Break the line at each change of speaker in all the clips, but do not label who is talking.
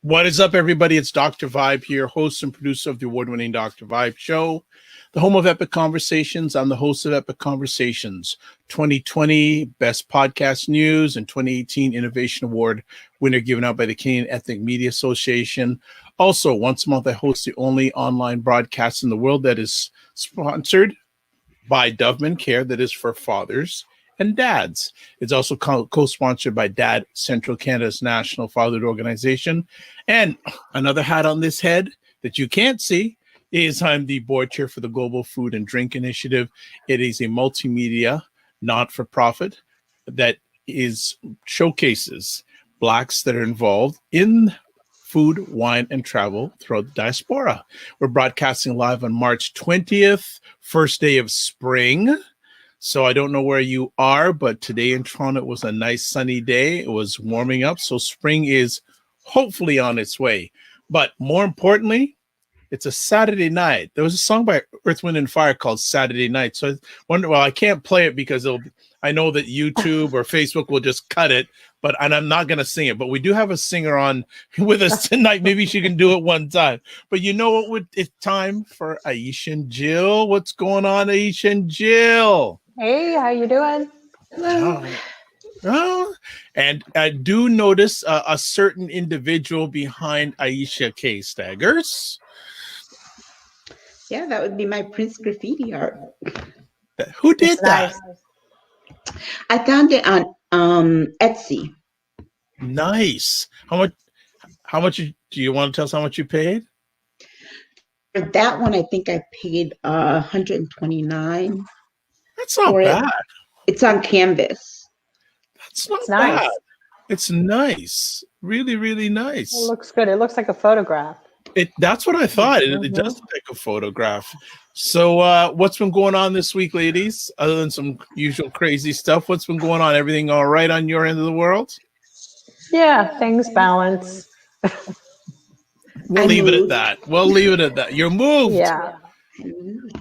What is up, everybody? It's Dr. Vibe here, host and producer of the award-winning Dr. Vibe Show, the home of Epic Conversations. I'm the host of Epic Conversations, 2020 Best Podcast News and 2018 Innovation Award winner given out by the Canadian Ethnic Media Association. Also, once a month, I host the only online broadcast in the world that is sponsored by Doveman Care, that is for fathers and dads. It's also co-sponsored by Dad Central Canada's National Fatherhood Organization. And another hat on this head that you can't see is I'm the board chair for the Global Food and Drink Initiative. It is a multimedia not-for-profit that showcases Blacks that are involved in food, wine, and travel throughout the diaspora. We're broadcasting live on March 20th, first day of spring. So I don't know where you are, but today in Toronto, it was a nice sunny day. It was warming up. So spring is hopefully on its way. But more importantly, it's a Saturday night. There was a song by Earth, Wind, and Fire called Saturday Night. So I wonder, well, I can't play it because I know that YouTube or Facebook will just cut it, and I'm not going to sing it. But we do have a singer on with us tonight. Maybe she can do it one time. But you know what? It's time for Aisha and Jill. What's going on, Aisha and Jill?
Hey, how you doing?
Oh, and I do notice a certain individual behind Aisha K. Staggers.
Yeah, that would be my Prince graffiti art.
Who did that?
Nice. I found it on Etsy.
Nice. How much do you want to tell us how much you paid?
For that one, I think I paid $129.
That's not bad.
It's on canvas.
That's not bad. Nice. It's nice. Really, really nice.
It looks good. It looks like a photograph.
That's what I thought. It does look like a photograph. So what's been going on this week, ladies? Other than some usual crazy stuff, what's been going on? Everything all right on your end of the world?
Yeah, things balance.
We'll leave it at that. You're moved.
Yeah.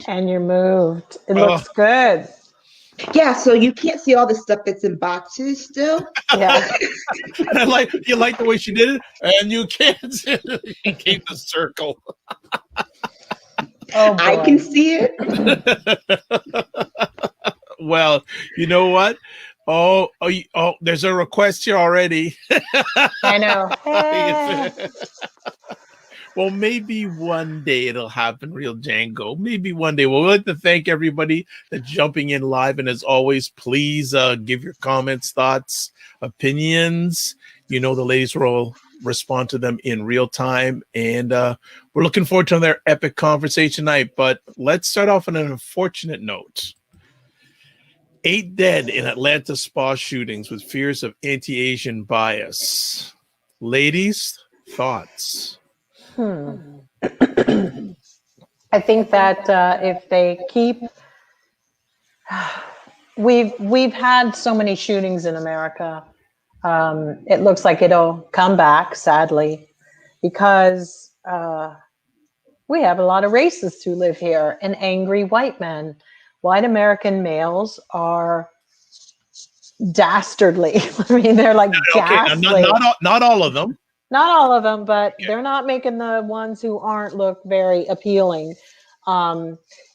And you're moved. It looks good.
Yeah, so you can't see all the stuff that's in boxes still.
Yeah.
And you like the way she did it, and you can't see it. She gave the circle.
Oh,
I can see it.
Well, you know what? Oh, there's a request here already.
I know. Hey.
Well, maybe one day it'll happen, Real Django. Maybe one day. Well, we'd like to thank everybody that's jumping in live. And as always, please give your comments, thoughts, opinions. You know, the ladies will respond to them in real time. And we're looking forward to their epic conversation tonight. But let's start off on an unfortunate note. 8 dead in Atlanta spa shootings with fears of anti-Asian bias. Ladies, thoughts?
I think that if they keep, we've had so many shootings in America. It looks like it'll come back, sadly, because we have a lot of racists who live here and angry white men. White American males are dastardly. I mean, they're like ghastly.
Not all of them.
Not all of them, but they're not making the ones who aren't look very appealing.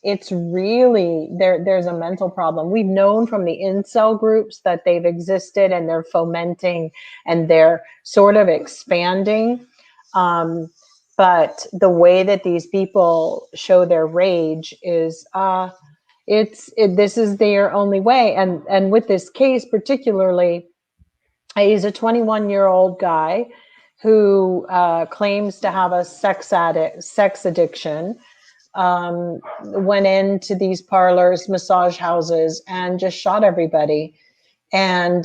It's really, there's a mental problem. We've known from the incel groups that they've existed and they're fomenting and they're sort of expanding. But the way that these people show their rage is, this is their only way. And with this case particularly, he's a 21-year-old guy who claims to have a sex addiction, went into these parlors, massage houses, and just shot everybody. And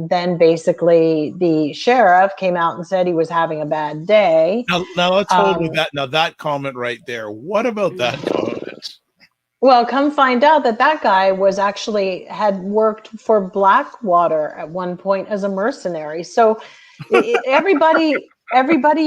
then basically the sheriff came out and said he was having a bad day.
Now let's hold with that. Now that comment right there. What about that comment?
Well, come find out that guy had worked for Blackwater at one point as a mercenary. So everybody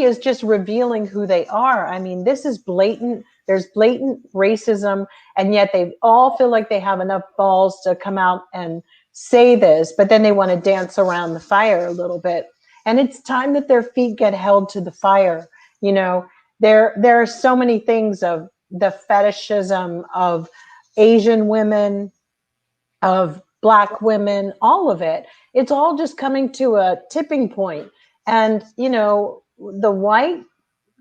is just revealing who they are. I mean, this is blatant. There's blatant racism, and yet they all feel like they have enough balls to come out and say this, but then they want to dance around the fire a little bit. And it's time that their feet get held to the fire. You know, there are so many things of the fetishism of Asian women, of Black women, all of it. It's all just coming to a tipping point. And, you know, the white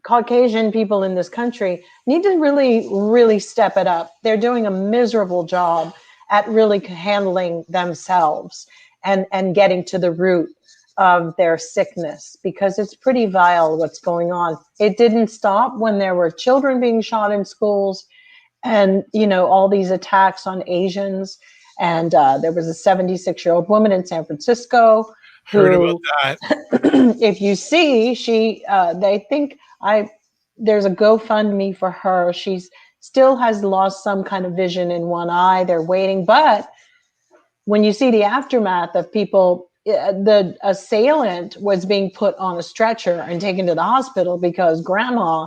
Caucasian people in this country need to really, really step it up. They're doing a miserable job at really handling themselves and getting to the root of their sickness, because it's pretty vile what's going on. It didn't stop when there were children being shot in schools and, you know, all these attacks on Asians. And there was a 76-year-old woman in San Francisco
Heard about
who,
that.
if you see, they think there's a GoFundMe for her. She's still has lost some kind of vision in one eye. They're waiting. But when you see the aftermath of people, the assailant was being put on a stretcher and taken to the hospital because grandma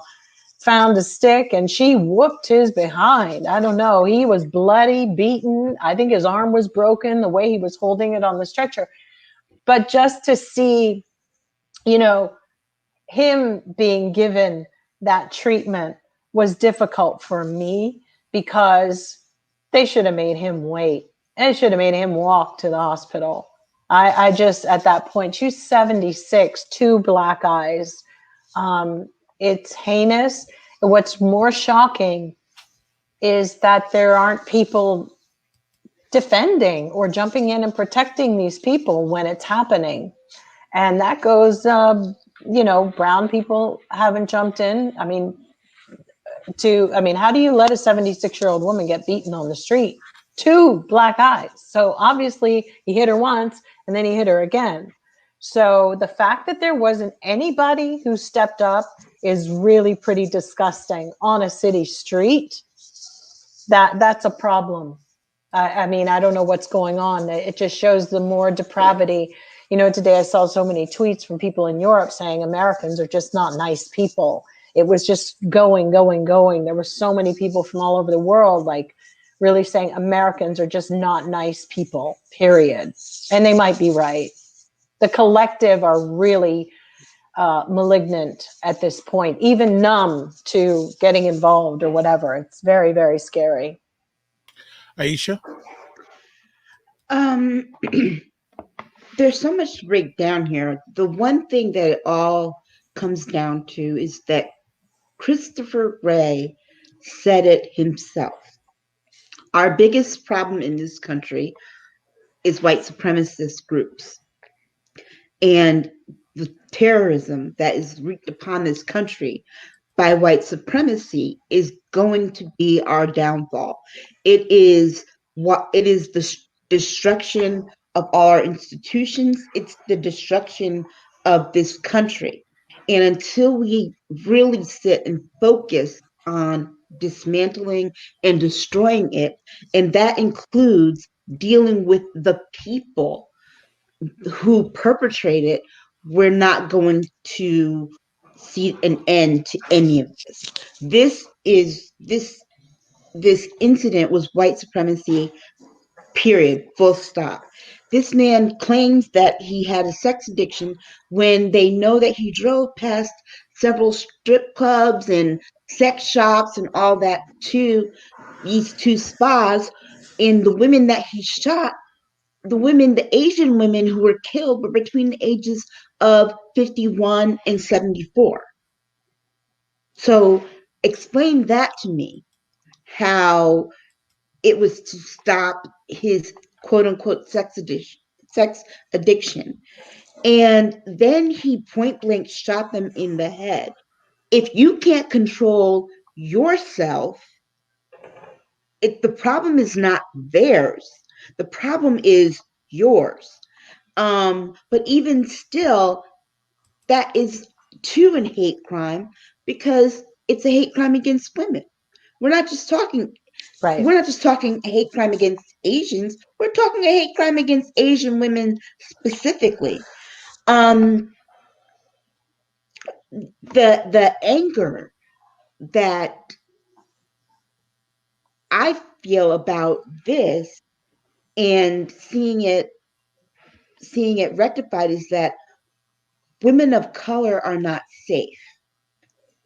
found a stick and she whooped his behind. I don't know. He was bloody, beaten. I think his arm was broken the way he was holding it on the stretcher. But just to see, you know, him being given that treatment was difficult for me, because they should have made him wait. They should have made him walk to the hospital. I just, at that point, she's 76, two black eyes. It's heinous. What's more shocking is that there aren't people defending or jumping in and protecting these people when it's happening. And that goes, you know, brown people haven't jumped in. I mean, how do you let a 76-year-old woman get beaten on the street? Two black eyes. So obviously he hit her once and then he hit her again. So the fact that there wasn't anybody who stepped up is really pretty disgusting on a city street. That's a problem. I mean, I don't know what's going on. It just shows the more depravity. You know, today I saw so many tweets from people in Europe saying Americans are just not nice people. It was just going. There were so many people from all over the world, like, really saying Americans are just not nice people, period. And they might be right. The collective are really malignant at this point, even numb to getting involved or whatever. It's very, very scary.
Aisha?
There's so much to break down here. The one thing that it all comes down to is that Christopher Wray said it himself. Our biggest problem in this country is white supremacist groups. And the terrorism that is wreaked upon this country by white supremacy is going to be our downfall. It is the destruction of our institutions. It's the destruction of this country. And until we really sit and focus on dismantling and destroying it, and that includes dealing with the people who perpetrate it, we're not going to see an end to any of this. This incident was white supremacy, period, full stop. This man claims that he had a sex addiction when they know that he drove past several strip clubs and sex shops and all that to these two spas. And the women that he shot, the Asian women who were killed were between the ages of 51 and 74. So explain that to me, how it was to stop his quote unquote sex addiction. And then he point blank shot them in the head. If you can't control yourself, the problem is not theirs. The problem is yours. But even still, that is too a hate crime, because it's a hate crime against women. We're not just talking
Right.
We're not just talking a hate crime against Asians. We're talking a hate crime against Asian women specifically. The anger that I feel about this and seeing it rectified is that women of color are not safe,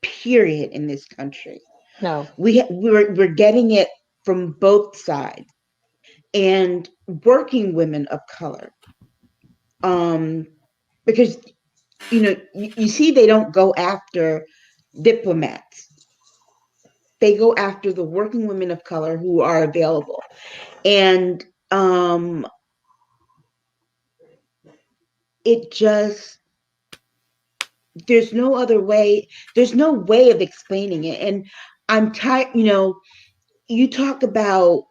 period, in this country.
No.
We're getting it from both sides. And working women of color, because you see, they don't go after diplomats. They go after the working women of color who are available. And it just, there's no other way. There's no way of explaining it. And I'm tired, you talk about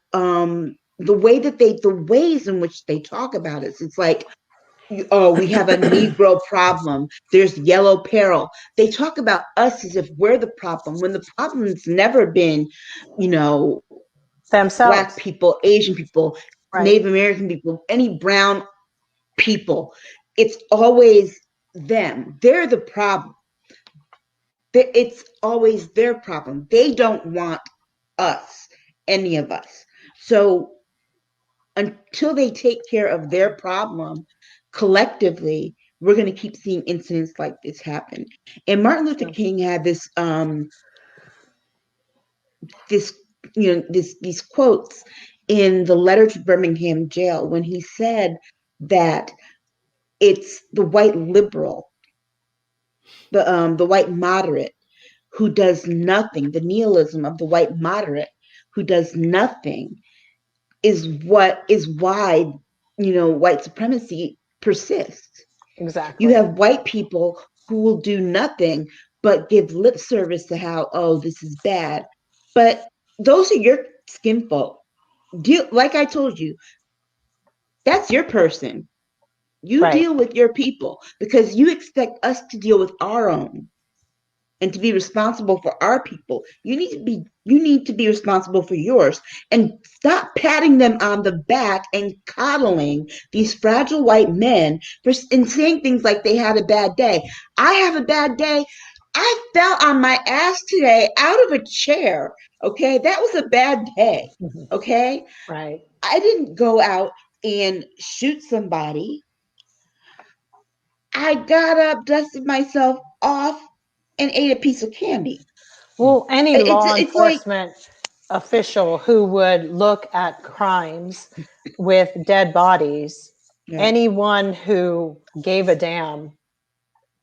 the ways in which they talk about it. It's like, oh, we have a Negro problem. There's yellow peril. They talk about us as if we're the problem, when the problem's never been,
themselves.
Black people, Asian people,
Right.
Native American people, any brown people. It's always them. They're the problem. It's always their problem. They don't want us, any of us. So until they take care of their problem collectively, we're going to keep seeing incidents like this happen. And Martin Luther King had these quotes in the letter to Birmingham jail when he said that it's the white liberal, the white moderate who does nothing, the nihilism of the white moderate who does nothing is why white supremacy persists.
Exactly.
You have white people who will do nothing but give lip service to how, oh, this is bad. But those are your skin folk. Like I told you, that's your person. You deal with your people because you expect us to deal with our own and to be responsible for our people. You need to be responsible for yours, and stop patting them on the back and coddling these fragile white men and saying things like they had a bad day. I have a bad day. I fell on my ass today out of a chair. Okay, that was a bad day. Okay,
right.
I didn't go out and shoot somebody. I got up, dusted myself off, and ate a piece of candy.
Well, any law
It's like,
enforcement official who would look at crimes with dead bodies, anyone who gave a damn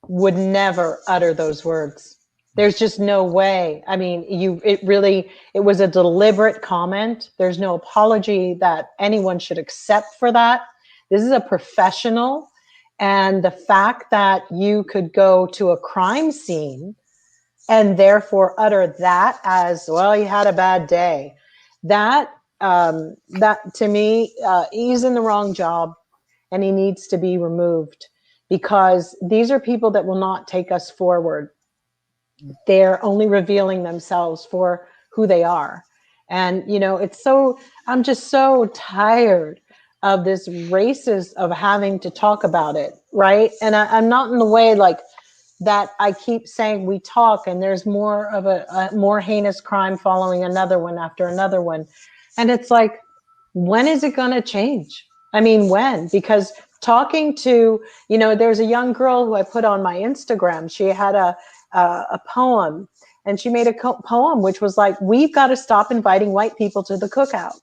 would never utter those words. There's just no way. I mean, it was a deliberate comment. There's no apology that anyone should accept for that. This is a professional. And the fact that you could go to a crime scene and therefore utter that as, well, you had a bad day. That to me, he's in the wrong job and he needs to be removed, because these are people that will not take us forward. They're only revealing themselves for who they are. And, I'm just so tired of this racist of having to talk about it. Right. And I'm not in the way like that. I keep saying we talk and there's more of a more heinous crime following another one after another one. And it's like, when is it going to change? I mean, when? Because talking to, there's a young girl who I put on my Instagram. She had a poem, and she made a poem which was like, we've got to stop inviting white people to the cookout.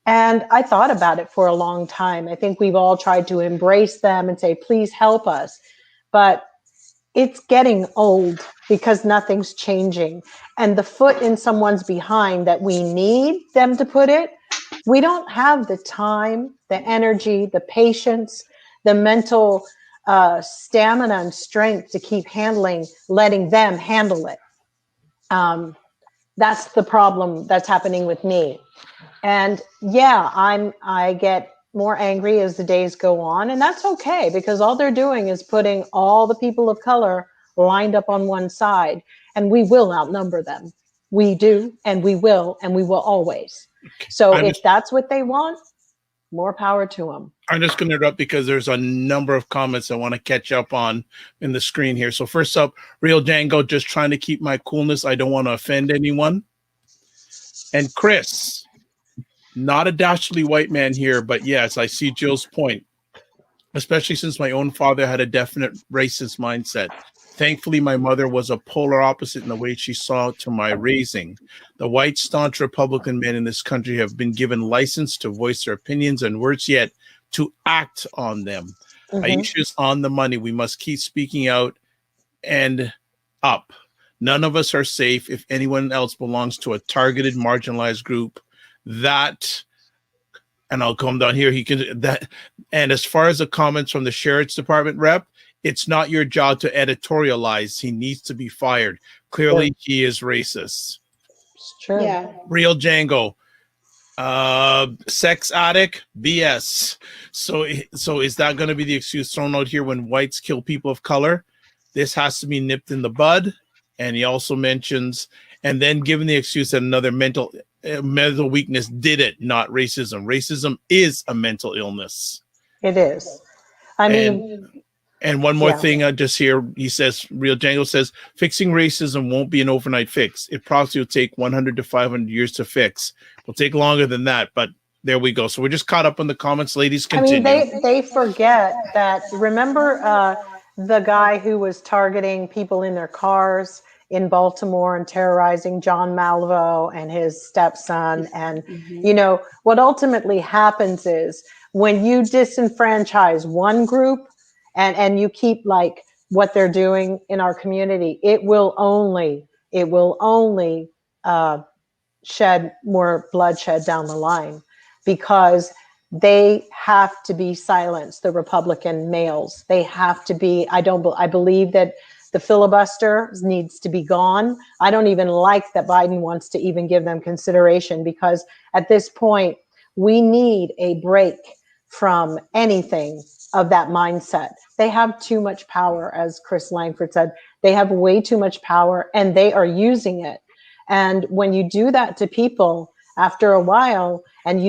And I thought about it for a long time. I think we've all tried to embrace them and say, please help us. But it's getting old because nothing's changing. And the foot in someone's behind that we need them to put it, we don't have the time, the energy, the patience, the mental stamina and strength to keep letting them handle it. That's the problem that's happening with me. And yeah, I get more angry as the days go on, and that's okay, because all they're doing is putting all the people of color lined up on one side, and we will outnumber them. We do, and we will always. So if that's what they want, more power to them.
I'm just going to interrupt because there's a number of comments I want to catch up on in the screen here. So first up, Real Django, just trying to keep my coolness. I don't want to offend anyone. And Chris, not a dastardly white man here, but yes, I see Jill's point. especially since my own father had a definite racist mindset. Thankfully, my mother was a polar opposite in the way she saw to my raising. The white, staunch Republican men in this country have been given license to voice their opinions and, worse yet, to act on them. Aisha's on the money. We must keep speaking out and up. None of us are safe if anyone else belongs to a targeted, marginalized group. That, and I'll come down here. He can that. And as far as the comments from the sheriff's department rep, it's not your job to editorialize. He needs to be fired. Clearly, he is racist.
It's true.
Yeah.
Real Django. Sex addict, BS. So is that going to be the excuse thrown out here when whites kill people of color? This has to be nipped in the bud. And he also mentions, and then given the excuse that another mental weakness did it, not racism. Racism is a mental illness.
It is. I mean,
and one more thing, just here, he says, Real Django says, fixing racism won't be an overnight fix. It probably will take 100 to 500 years to fix. It'll take longer than that, but there we go. So we're just caught up in the comments. Ladies, continue.
I mean, they forget that, remember the guy who was targeting people in their cars in Baltimore and terrorizing John Malvo and his stepson. And, you know, what ultimately happens is when you disenfranchise one group and you keep like what they're doing in our community, it will only shed more bloodshed down the line, because they have to be silenced, the Republican males. They have to be, I believe that the filibuster needs to be gone. I don't even like that Biden wants to even give them consideration, because at this point, we need a break from anything of that mindset. They have too much power, as Chris Langford said. They have way too much power and they are using it. And when you do that to people after a while, and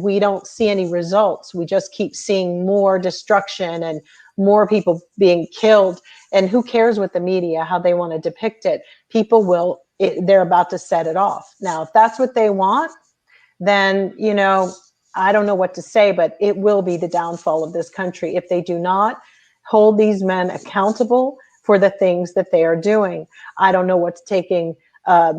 we don't see any results, we just keep seeing more destruction and more people being killed. And who cares what the media, how they want to depict it? People they're about to set it off. Now, if that's what they want, then, you know, I don't know what to say, but it will be the downfall of this country if they do not hold these men accountable for the things that they are doing. I don't know what's taking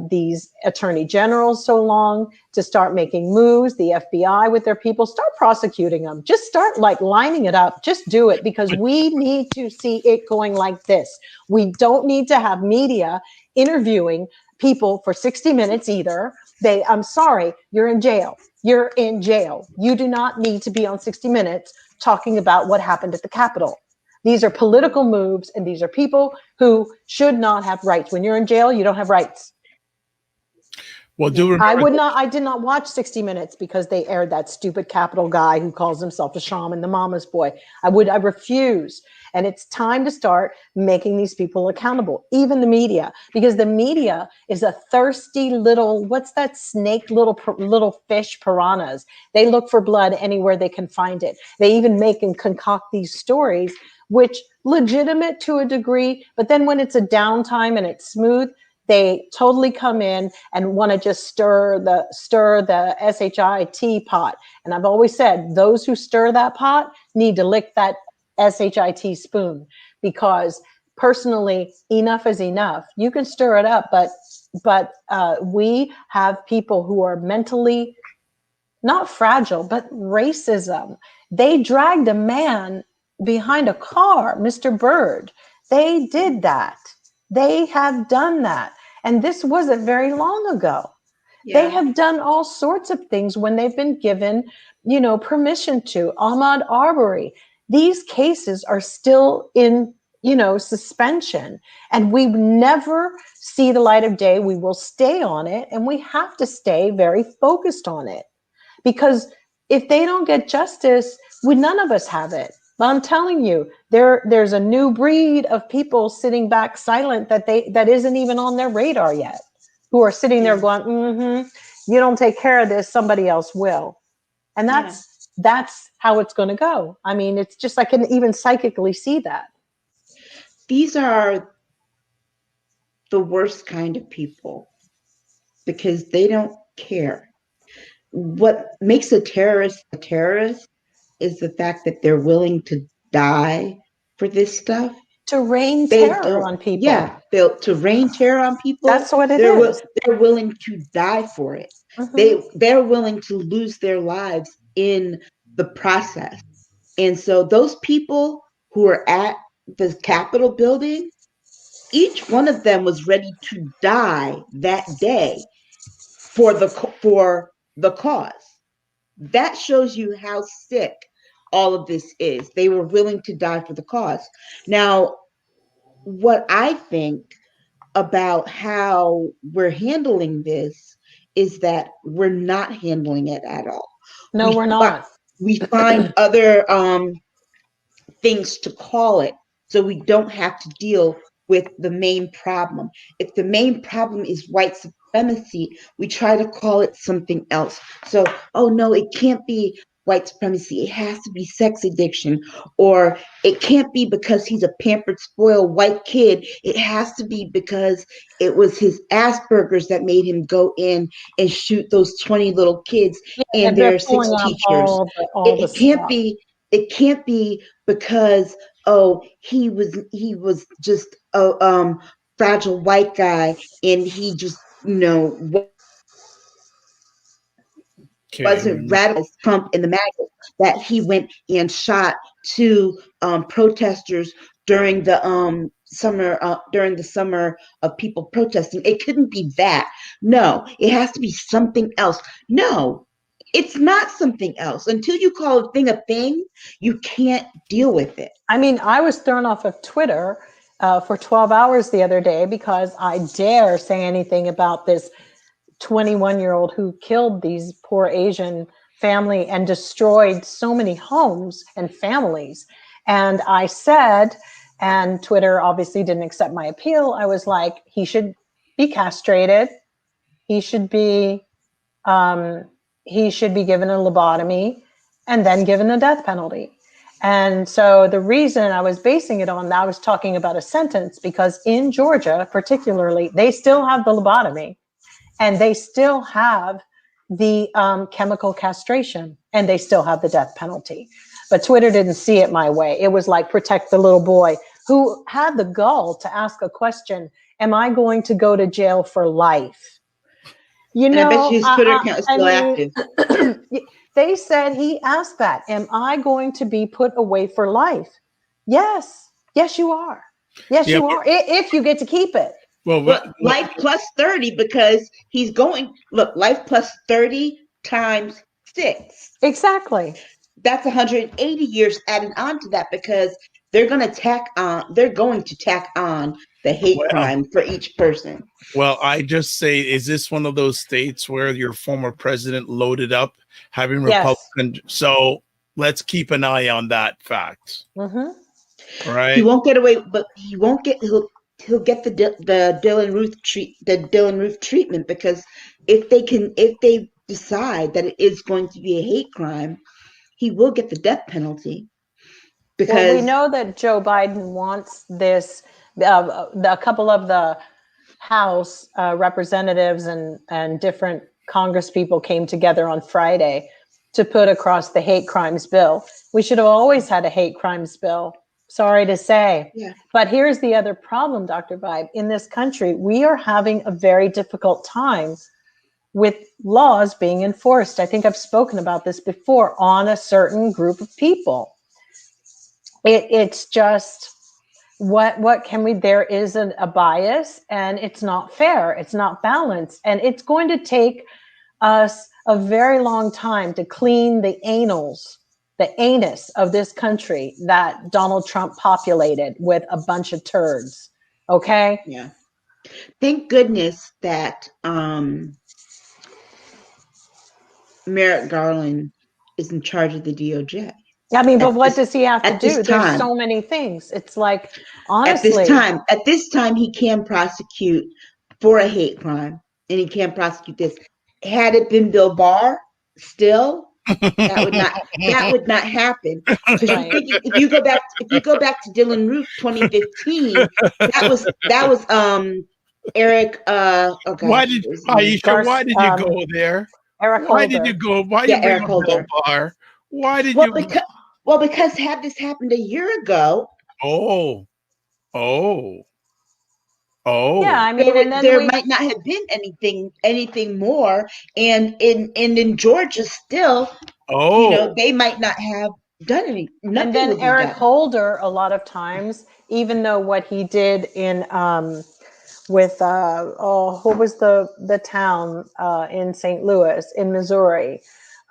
these attorney generals so long to start making moves, the FBI with their people. Start prosecuting them. Just start like lining it up. Just do it, because we need to see it going like this. We don't need to have media interviewing people for 60 minutes either. I'm sorry, you're in jail. You're in jail. You do not need to be on 60 Minutes talking about what happened at the Capitol. These are political moves, and these are people who should not have rights. When you're in jail, you don't have rights.
Well, I
did not watch 60 Minutes because they aired that stupid Capitol guy who calls himself a shaman, the mama's boy. I refuse. And it's time to start making these people accountable, even the media, because the media is a thirsty little, what's that snake, little fish, piranhas. They look for blood anywhere they can find it. They even make and concoct these stories, which legitimate to a degree, but then when it's a downtime and it's smooth, they totally come in and want to just stir the SHIT pot. And I've always said, those who stir that pot need to lick that SHIT spoon, because personally, enough is enough. You can stir it up, but we have people who are mentally not fragile, but racism. They dragged a man behind a car, Mr. Byrd. They did that. They have done that. And this wasn't very long ago. Yeah. They have done all sorts of things when they've been given, you know, permission to. Ahmaud Arbery. These cases are still in, you know, suspension, and we never see the light of day. We will stay on it, and we have to stay very focused on it, because if they don't get justice, none of us have it. But I'm telling you, there's a new breed of people sitting back silent that isn't even on their radar yet, who are sitting there going, you don't take care of this, somebody else will. And that's how it's going to go. I mean, it's just, I can even psychically see that.
These are the worst kind of people, because they don't care. What makes a terrorist is the fact that they're willing to die for this stuff.
To rain
They
terror
don't.
on people.
Yeah, to rain terror on people.
That's what it is.
They're willing to die for it. They're willing to lose their lives in the process. And so those people who are at the Capitol building, each one of them was ready to die that day for the cause. That shows you how sick all of this is. They were willing to die for the cause. Now, what I think about how we're handling this is that we're not handling it at all.
No, we're not.
We find other things to call it so we don't have to deal with the main problem. If the main problem is white supremacy, we try to call it something else. So, oh no, it can't be white supremacy. It has to be sex addiction, or it can't be because he's a pampered, spoiled white kid. It has to be because it was his Asperger's that made him go in and shoot those 20 little kids and their 6 teachers. It can't be because he was just a fragile white guy and he just wasn't radical as Trump and the MAGA, that he went and shot 2 protesters during the summer of people protesting. It couldn't be that. No, it has to be something else. No, it's not something else. Until you call a thing, you can't deal with it.
I mean, I was thrown off of Twitter for 12 hours the other day because I dare say anything about this 21-year-old who killed these poor Asian family and destroyed so many homes and families. And I said, and Twitter obviously didn't accept my appeal, I was like, he should be castrated. He should be given a lobotomy and then given a death penalty. And so the reason I was basing it on that, I was talking about a sentence, because in Georgia, particularly, they still have the lobotomy and they still have the chemical castration and they still have the death penalty. But Twitter didn't see it my way. It was like, protect the little boy who had the gall to ask a question, am I going to go to jail for life? You know,
I bet his Twitter account is still active.
They said he asked that. Am I going to be put away for life? Yes. Yes, you are. Yes, you are. If you get to keep it.
Well, life plus 30, because he's going, look, life plus 30 times 6.
Exactly.
That's 180 years added on to that, because they're going to tack on the hate crime for each person.
Well, I just say, is this one of those states where your former president loaded up having Republican? Yes. So let's keep an eye on that fact.
Mm-hmm.
Right.
He won't get away, but he won't get. He'll get the Dylan Roof treatment, because if they decide that it is going to be a hate crime, he will get the death penalty. Because
we know that Joe Biden wants this. A couple of the House representatives and different Congress people came together on Friday to put across the hate crimes bill. We should have always had a hate crimes bill. Sorry to say. Yeah. But here's the other problem, Dr. Vibe. In this country, we are having a very difficult time with laws being enforced. I think I've spoken about this before, on a certain group of people. It's just, what can we, there is a bias, and it's not fair. It's not balanced. And it's going to take us a very long time to clean the anus of this country that Donald Trump populated with a bunch of turds. Okay?
Yeah. Thank goodness that Merrick Garland is in charge of the DOJ.
I mean, but what does he have to do? There's so many things. It's like, honestly.
At this time, he can prosecute for a hate crime, and he can prosecute this. Had it been Bill Barr, still, that would not happen. Because if you go back to Dylan Roof 2015, that was Eric.
Why did you go there?
Eric Holder.
Why did you go? Why did you bring up Bill Barr? Why did you?
Well, because had this happened a year ago,
Oh, oh,
Yeah,
oh,
I mean, and then
there
we
might not have been anything more. And in Georgia still,
oh.
they might not have done
and
nothing
then
will be
Eric
done.
Holder, a lot of times, even though what he did in with what was the town in St. Louis in Missouri,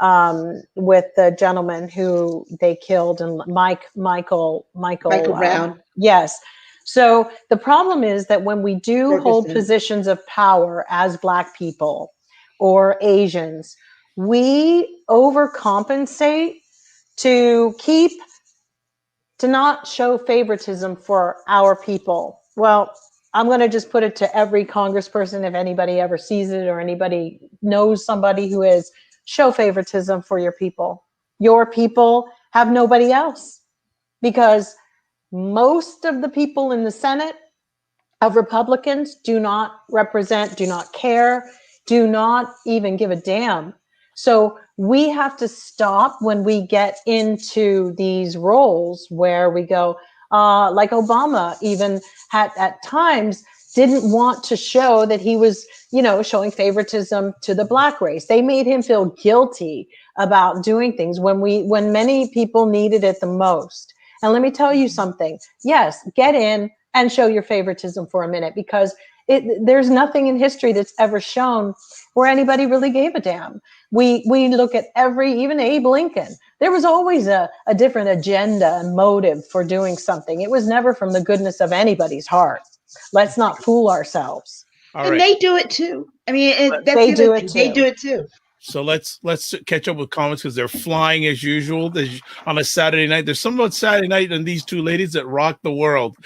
with the gentleman who they killed, and Michael
Michael Brown,
yes. So the problem is that when we do hold
Ferguson.
positions of power as Black people or Asians, we overcompensate to not show favoritism for our people. Well, I'm going to just put it to every congressperson, if anybody ever sees it or anybody knows somebody who is, show favoritism for your people. Your people have nobody else, because most of the people in the Senate of Republicans do not represent, do not care, do not even give a damn. So we have to stop when we get into these roles where we go, like Obama even had at times didn't want to show that he was, showing favoritism to the Black race. They made him feel guilty about doing things when many people needed it the most. And let me tell you something. Yes, get in and show your favoritism for a minute, because there's nothing in history that's ever shown where anybody really gave a damn. We look at even Abe Lincoln. There was always a different agenda and motive for doing something. It was never from the goodness of anybody's heart. Let's not fool ourselves.
All
And
right.
they do it too. I mean, that's
They
the
do
other
it
thing. They
too.
do it too.
So let's catch up with comments because they're flying as usual. On a Saturday night. There's something about Saturday night and these two ladies that rock the world.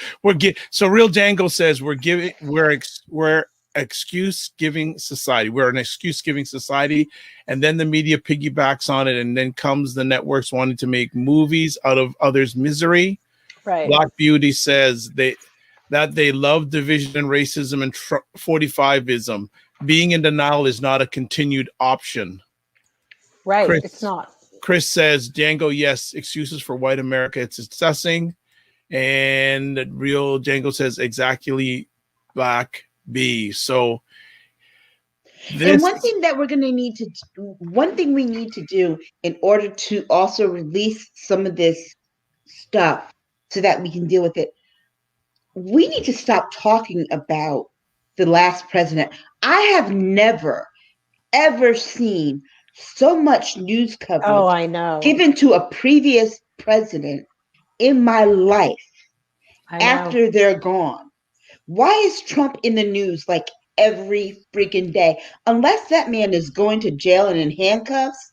So Real Django says we're excuse giving society. We're an excuse giving society, and then the media piggybacks on it, and then comes the networks wanting to make movies out of others' misery.
Right.
Black Beauty says they love division and racism and 45ism. Being in denial is not a continued option.
Right. It's not.
Chris says, Django, yes, excuses for white America. It's disgusting. And Real Django says, exactly, Black B. So
And one thing we need to do in order to also release some of this stuff so that we can deal with it, we need to stop talking about the last president. I have never, ever seen so much news coverage
I know.
given to a previous president in my life after they're gone. Why is Trump in the news like every freaking day? Unless that man is going to jail and in handcuffs,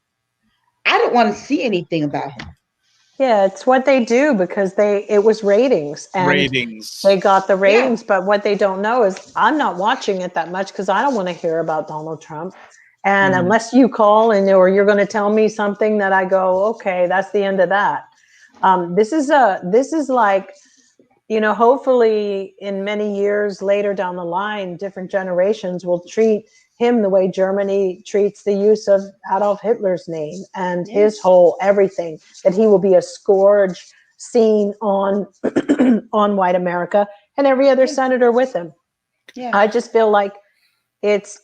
I don't want to see anything about him.
Yeah, it's what they do because it was ratings. And they got the ratings, yeah. But what they don't know is I'm not watching it that much because I don't want to hear about Donald Trump. And unless you call or you're going to tell me something that I go, okay, that's the end of that. This is like, hopefully in many years later down the line, different generations will treat him the way Germany treats the use of Adolf Hitler's name and his whole everything, that he will be a scourge seen on on white America and every other senator with him. Yeah. I just feel like if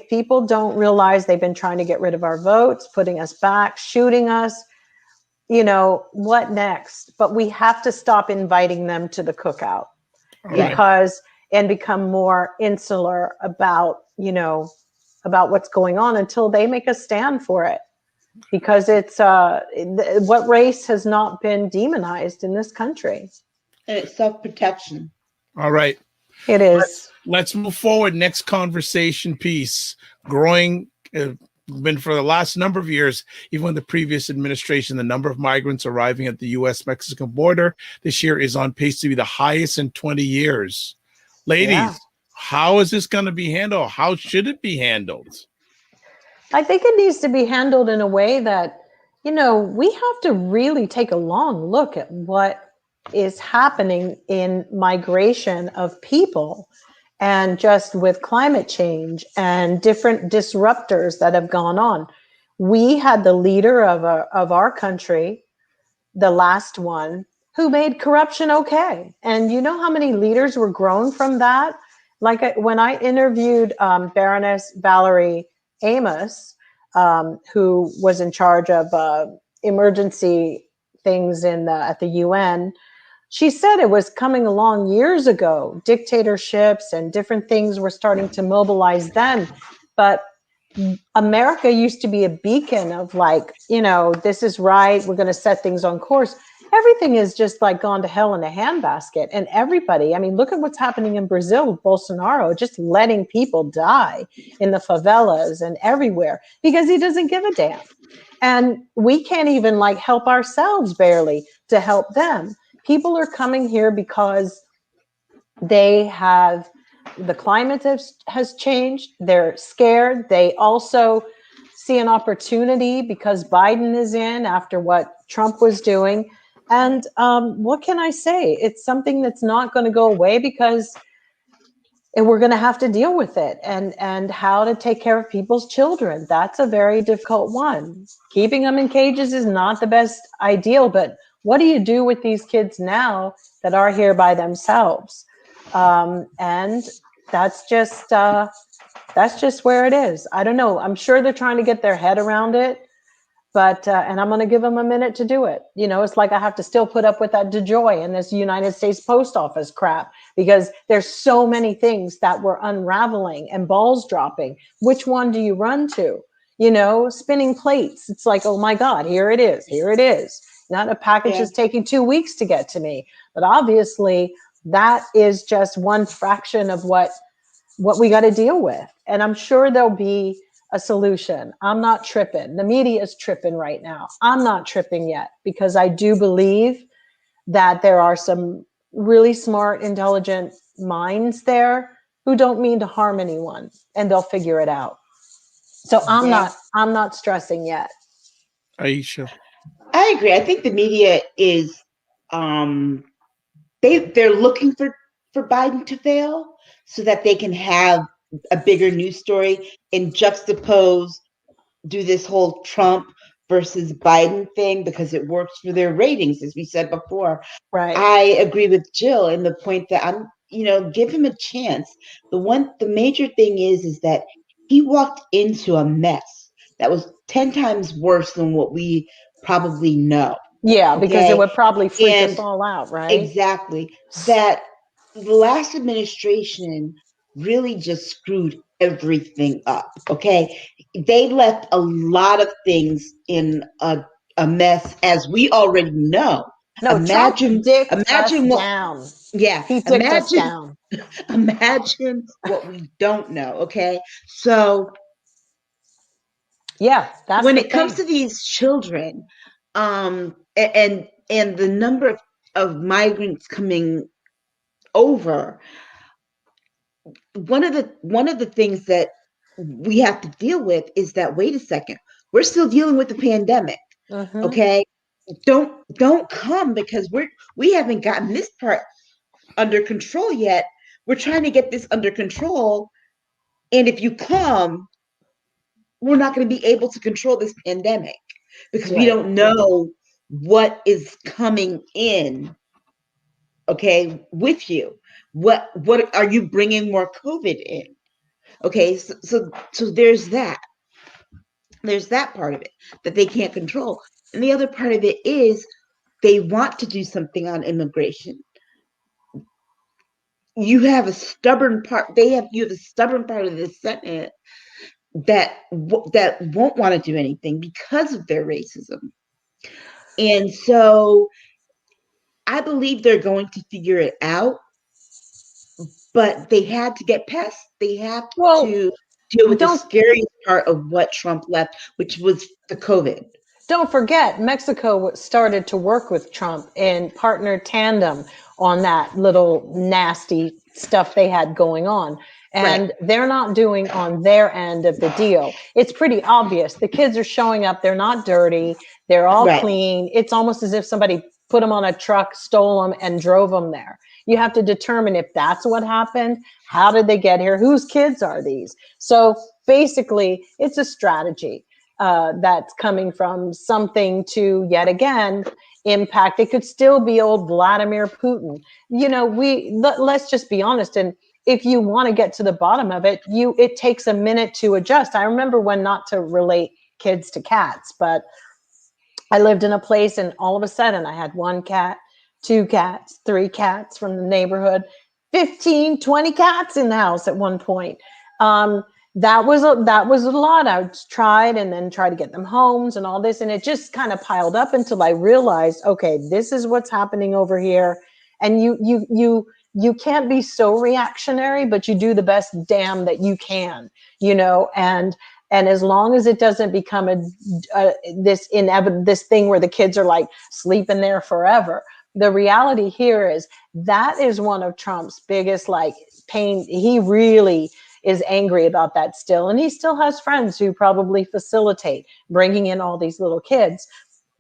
people don't realize they've been trying to get rid of our votes, putting us back, shooting us, what next? But we have to stop inviting them to the cookout and become more insular about what's going on until they make a stand for it. Because it's what race has not been demonized in this country.
And it's self-protection.
All right.
It is.
Let's move forward. Next conversation piece. Growing been for the last number of years, even with the previous administration, the number of migrants arriving at the U.S. Mexico border this year is on pace to be the highest in 20 years. Ladies, how is this going to be handled? How should it be handled?
I think it needs to be handled in a way that, we have to really take a long look at what is happening in migration of people. And just with climate change and different disruptors that have gone on. We had the leader of our country the last one, who made corruption okay. And you know how many leaders were grown from that? Like when I interviewed Baroness Valerie Amos, who was in charge of emergency things at the UN, she said it was coming along years ago. Dictatorships and different things were starting to mobilize then. But America used to be a beacon of like, this is right. We're going to set things on course. Everything is just like gone to hell in a handbasket. And everybody, I mean, look at what's happening in Brazil with Bolsonaro, just letting people die in the favelas and everywhere because he doesn't give a damn. And we can't even like help ourselves barely to help them. People are coming here because the climate has changed. They're scared. They also see an opportunity because Biden is in after what Trump was doing. And what can I say? It's something that's not going to go away because we're going to have to deal with it. And how to take care of people's children. That's a very difficult one. Keeping them in cages is not the best ideal, but what do you do with these kids now that are here by themselves? And that's just where it is. I don't know. I'm sure they're trying to get their head around it, but and I'm going to give them a minute to do it. It's like I have to still put up with that DeJoy and this United States Post Office crap because there's so many things that we're unraveling and balls dropping. Which one do you run to? Spinning plates. It's like, oh my God, here it is. Here it is. Not a package is taking 2 weeks to get to me, but obviously that is just one fraction of what we got to deal with. And I'm sure there'll be a solution. I'm not tripping. The media is tripping right now. I'm not tripping yet because I do believe that there are some really smart, intelligent minds there who don't mean to harm anyone, and they'll figure it out. So I'm not stressing yet.
Aisha.
I agree. I think the media is they're looking for Biden to fail so that they can have a bigger news story and juxtapose, do this whole Trump versus Biden thing because it works for their ratings, as we said before.
Right.
I agree with Jill in the point that give him a chance. The major thing is that he walked into a mess that was 10 times worse than what we probably know.
Yeah, because it would probably freak us all out, right?
Exactly. That the last administration really just screwed everything up. Okay. They left a lot of things in a mess, as we already know.
No, imagine us down.
Yeah.
He dicked us down.
Imagine what we don't know. Okay. So
yeah, that's
when it comes to these children, and the number of migrants coming over, one of the things that we have to deal with is that, wait a second, we're still dealing with the pandemic.
Mm-hmm.
Okay, don't come because we haven't gotten this part under control yet. We're trying to get this under control, and if you come, we're not going to be able to control this pandemic because we don't know what is coming in. Okay, with you, what are you bringing more COVID in? Okay, so there's that part of it that they can't control, and the other part of it is they want to do something on immigration. You have a stubborn part. You have a stubborn part of the Senate that won't want to do anything because of their racism, and so I believe they're going to figure it out. But they had to get past. They have to deal with the scariest part of what Trump left, which was the COVID.
Don't forget, Mexico started to work with Trump and partner tandem on that little nasty stuff they had going on. And they're not doing on their end of the deal. It's pretty obvious. The kids are showing up. They're not dirty. They're all clean. It's almost as if somebody put them on a truck, stole them, and drove them there. You have to determine if that's what happened. How did they get here? Whose kids are these? So basically, it's a strategy that's coming from something to, yet again, impact. It could still be old Vladimir Putin. Let's just be honest. And if you want to get to the bottom of it, it takes a minute to adjust. I remember when, not to relate kids to cats, but I lived in a place and all of a sudden I had 1 cat, 2 cats, 3 cats from the neighborhood, 15, 20 cats in the house at one point. That was a lot. I tried and then tried to get them homes and all this. And it just kind of piled up until I realized, okay, this is what's happening over here. And you can't be so reactionary, but you do the best damn that you can, and as long as it doesn't become this thing where the kids are like sleeping there forever. The reality here is that is one of Trump's biggest pain. He really is angry about that still. And he still has friends who probably facilitate bringing in all these little kids.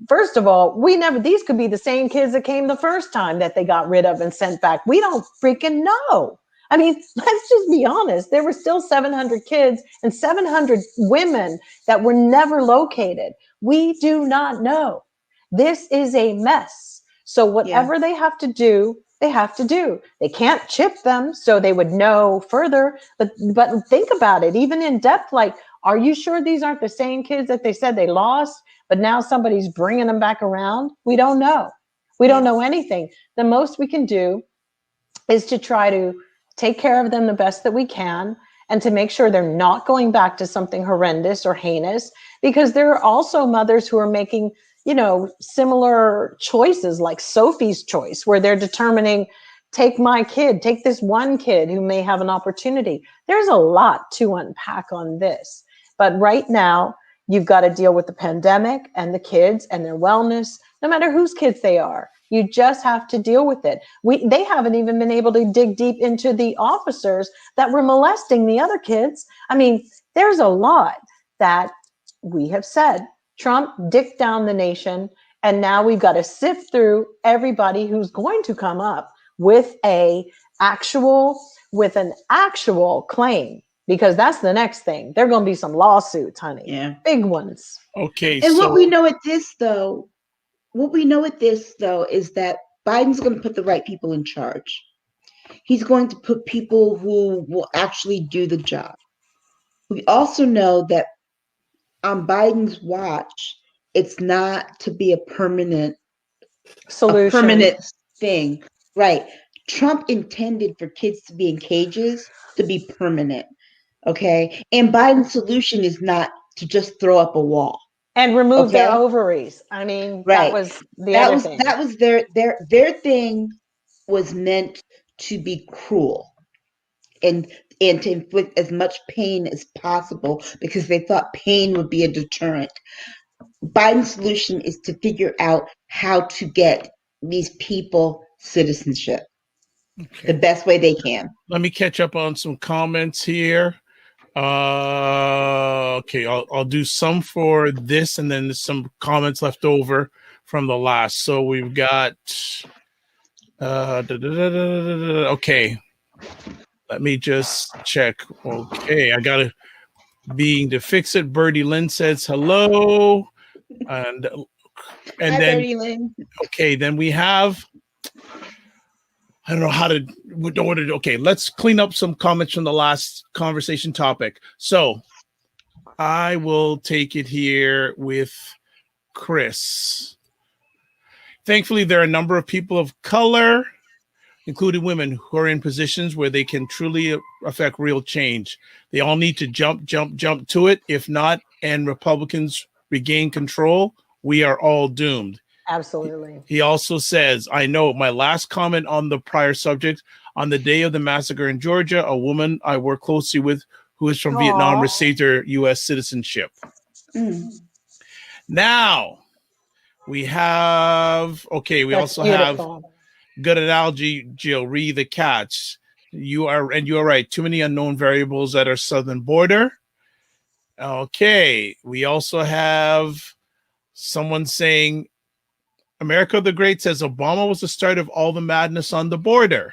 First of all, these could be the same kids that came the first time that they got rid of and sent back. We don't freaking know. I mean, let's just be honest. There were still 700 kids and 700 women that were never located. We do not know. This is a mess. So whatever they have to do, they have to do. They can't chip them so they would know further. But think about it, even in depth, are you sure these aren't the same kids that they said they lost, but now somebody's bringing them back around? We don't know. We don't know anything. The most we can do is to try to take care of them the best that we can and to make sure they're not going back to something horrendous or heinous, because there are also mothers who are making similar choices, like Sophie's choice, where they're determining, take this one kid who may have an opportunity. There's a lot to unpack on this. But right now, you've got to deal with the pandemic and the kids and their wellness, no matter whose kids they are. You just have to deal with it. They haven't even been able to dig deep into the officers that were molesting the other kids. I mean, there's a lot that we have said. Trump dicked down the nation, and now we've got to sift through everybody who's going to come up with an actual claim, because that's the next thing. There are going to be some lawsuits, honey.
Yeah.
Big ones.
Okay.
And what we know at this, though, is that Biden's going to put the right people in charge. He's going to put people who will actually do the job. We also know that on Biden's watch, it's not to be a permanent
solution,
a permanent thing. Right. Trump intended for kids to be in cages to be permanent. Okay. And Biden's solution is not to just throw up a wall
and remove their ovaries. I mean, that was the other thing.
That was their thing was meant to be cruel and to inflict as much pain as possible, because they thought pain would be a deterrent. Biden's solution is to figure out how to get these people citizenship the best way they can.
Let me catch up on some comments here. Okay, I'll do some for this, and then there's some comments left over from the last. So we've got okay. Let me just check. Okay, I got being to fix it. Birdie Lynn says hello, and
Hi,
then
Birdie Lynn.
Okay, then we have. I don't know how to. Okay, let's clean up some comments from the last conversation topic. So I will take it here with Chris. Thankfully, there are a number of people of color, including women, who are in positions where they can truly affect real change. They all need to jump to it. If not, and Republicans regain control, we are all doomed.
Absolutely.
He also says, I know my last comment on the prior subject, on the day of the massacre in Georgia, a woman I work closely with who is from Vietnam received her U.S. citizenship. Now we have, we also have good analogy, Jill, re the cats. You are right. Too many unknown variables at our southern border. Okay. We also have someone saying, America the Great says Obama was the start of all the madness on the border.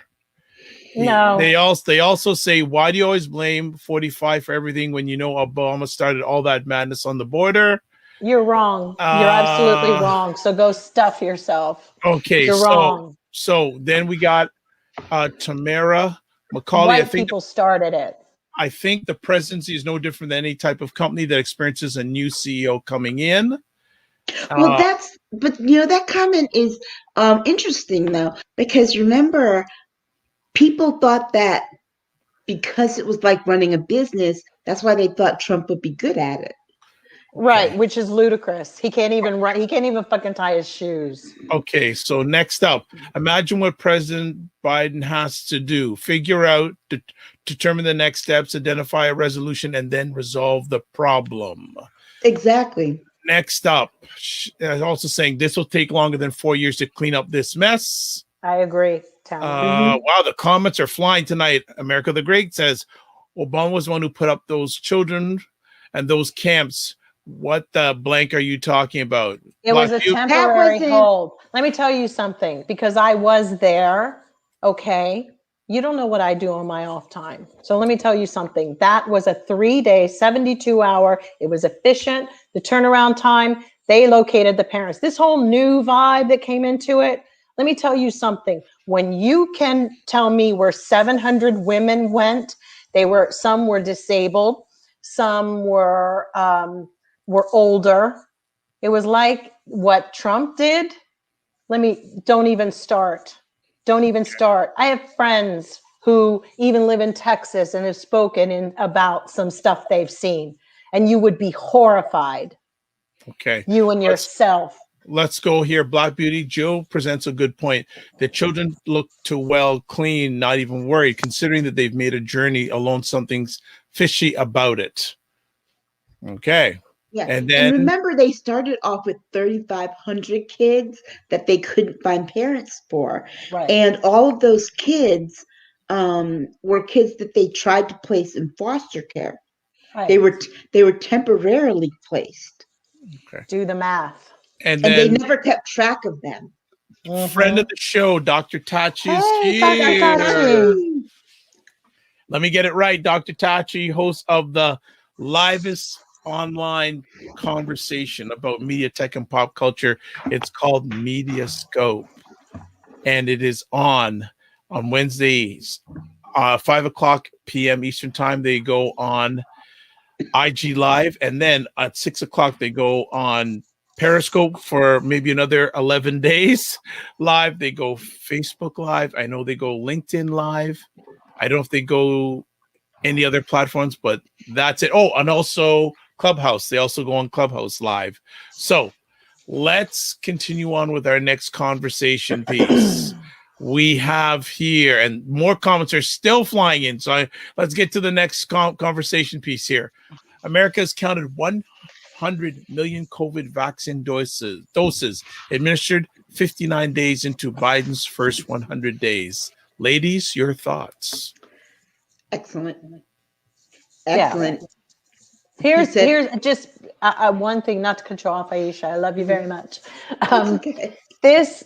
No.
They also say, why do you always blame 45 for everything when you know Obama started all that madness on the border?
You're wrong. You're absolutely wrong. So go stuff yourself.
Okay,
You're wrong.
so then we got Tamara McCauley.
White people started it.
I think the presidency is no different than any type of company that experiences a new CEO coming in.
Well, that comment is interesting though, because remember, people thought that because it was like running a business, that's why they thought Trump would be good at it.
Right,
Okay.
which is ludicrous. He can't even write. He can't even fucking tie his shoes.
Okay, so next up, imagine what President Biden has to do: figure out, determine the next steps, identify a resolution, and then resolve the problem.
Exactly.
Next up, also saying this will take longer than 4 years to clean up this mess.
I agree.
Wow, the comments are flying tonight. America the Great says Obama was the one who put up those children and those camps. What the blank are you talking about?
It was a temporary hold. Let me tell you something, because I was there. Okay. You don't know what I do on my off time. So let me tell you something. That was a 3-day, 72-hour. It was efficient. The turnaround time, they located the parents. This whole new vibe that came into it. Let me tell you something. When you can tell me where 700 women went, some were disabled, some were older. It was like what Trump did. Don't even start. Don't even start. I have friends who even live in Texas and have spoken about some stuff they've seen, and you would be horrified.
Okay.
You and yourself.
Let's go here. Black Beauty Joe presents a good point. The children look too well, clean, not even worried, considering that they've made a journey alone. Something's fishy about it. Okay.
Yeah.
And then
remember, they started off with 3,500 kids that they couldn't find parents for.
Right.
And all of those kids were kids that they tried to place in foster care. Right. They were temporarily placed.
Okay.
Do the math.
And
they never kept track of them.
Friend of the show, Dr. Tachi is here.
Dr. Tachi.
Let me get it right. Dr. Tachi, host of the livest online conversation about media, tech, and pop culture. It's called Media Scope, and it is on Wednesdays, 5:00 p.m. Eastern time. They go on IG Live, and then at 6:00 they go on Periscope for maybe another 11 days live. They go Facebook Live. I know they go LinkedIn Live. I don't know if they go any other platforms, but that's it. Oh, and also Clubhouse. They also go on Clubhouse Live. So let's continue on with our next conversation piece. We have here, and more comments are still flying in. So let's get to the next conversation piece here. America has counted 100 million COVID vaccine doses administered 59 days into Biden's first 100 days. Ladies, your thoughts?
Excellent.
Yeah. Here's just one thing, not to cut you off, Aisha. I love you very much.
Okay.
This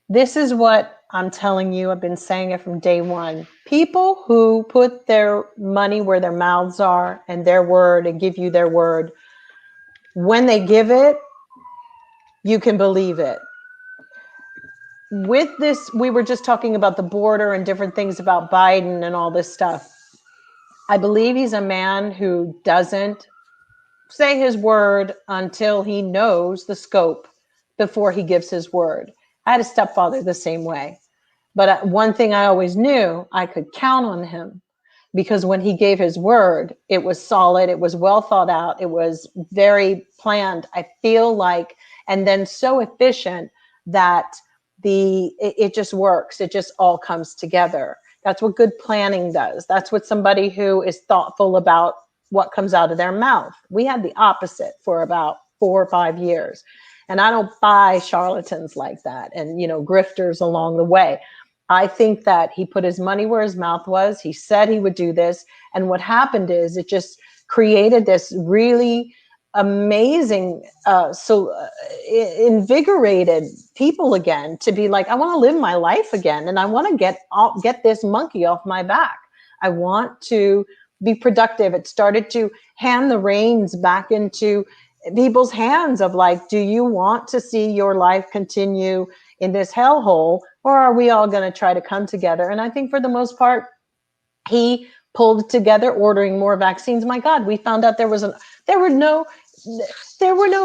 is what I'm telling you. I've been saying it from day one. People who put their money where their mouths are and their word and give you their word, when they give it, you can believe it. With this, we were just talking about the border and different things about Biden and all this stuff. I believe he's a man who doesn't say his word until he knows the scope before he gives his word. I had a stepfather the same way. But one thing I always knew, I could count on him, because when he gave his word, it was solid, it was well thought out, it was very planned, I feel like, and then so efficient that it just works. It just all comes together. That's what good planning does. That's what somebody who is thoughtful about what comes out of their mouth. We had the opposite for about 4 or 5 years. And I don't buy charlatans like that and, grifters along the way. I think that he put his money where his mouth was. He said he would do this. And what happened is it just created this really amazing, invigorated people again to be like, I want to live my life again. And I want to get this monkey off my back. I want to be productive. It started to hand the reins back into people's hands of like, do you want to see your life continue in this hellhole, or are we all going to try to come together? And I think for the most part, he pulled it together, ordering more vaccines. My God, we found out there were no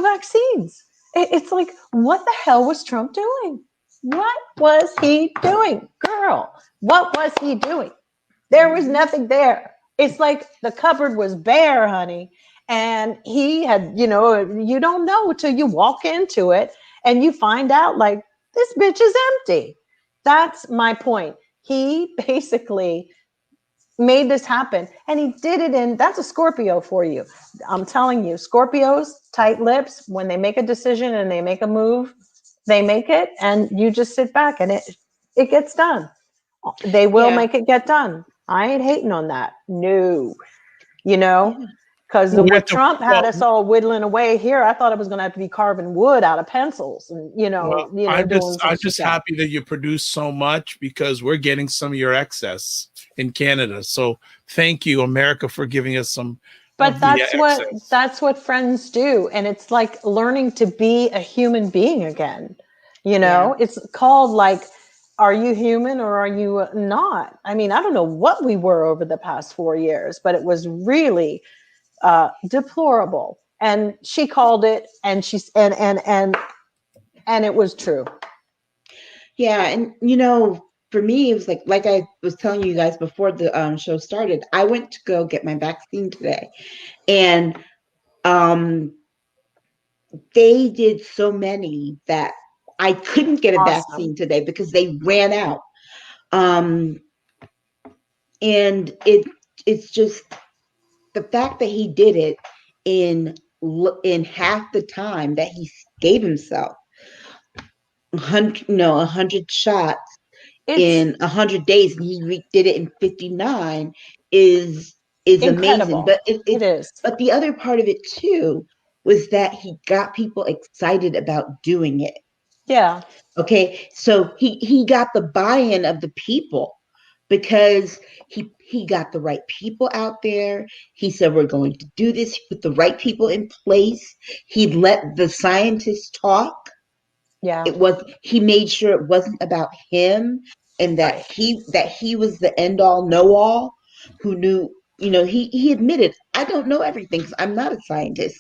vaccines. It's like, what the hell was Trump doing? What was he doing? Girl, what was he doing? There was nothing there. It's like the cupboard was bare, honey. And he had, you don't know till you walk into it and you find out like, this bitch is empty. That's my point. He basically made this happen, and he did it that's a Scorpio for you. I'm telling you, Scorpios, tight lips, when they make a decision and they make a move, they make it, and you just sit back and it gets done. They will make it get done. I ain't hating on that. No, because with Trump had us all whittling away here, I thought it was going to have to be carving wood out of pencils, and
I'm just happy that you produce so much, because we're getting some of your excess in Canada. So thank you, America, for giving us some.
But that's what friends do, and it's like learning to be a human being again. It's called like, are you human or are you not? I mean, I don't know what we were over the past 4 years, but it was really deplorable. And she called it, and she's and it was true.
Yeah, and for me, it was like I was telling you guys before the show started, I went to go get my vaccine today, and they did so many that I couldn't get a vaccine today because they ran out. And it's just the fact that he did it in half the time that he gave himself. 100 shots in 100 days, and he did it in 59 is incredible. Amazing. But it is. But the other part of it too was that he got people excited about doing it.
Yeah.
Okay. So he got the buy-in of the people, because he got the right people out there. He said, we're going to do this. He put the right people in place. He let the scientists talk.
Yeah.
He made sure it wasn't about him, and that he was the end all know all who knew, he admitted, I don't know everything because I'm not a scientist.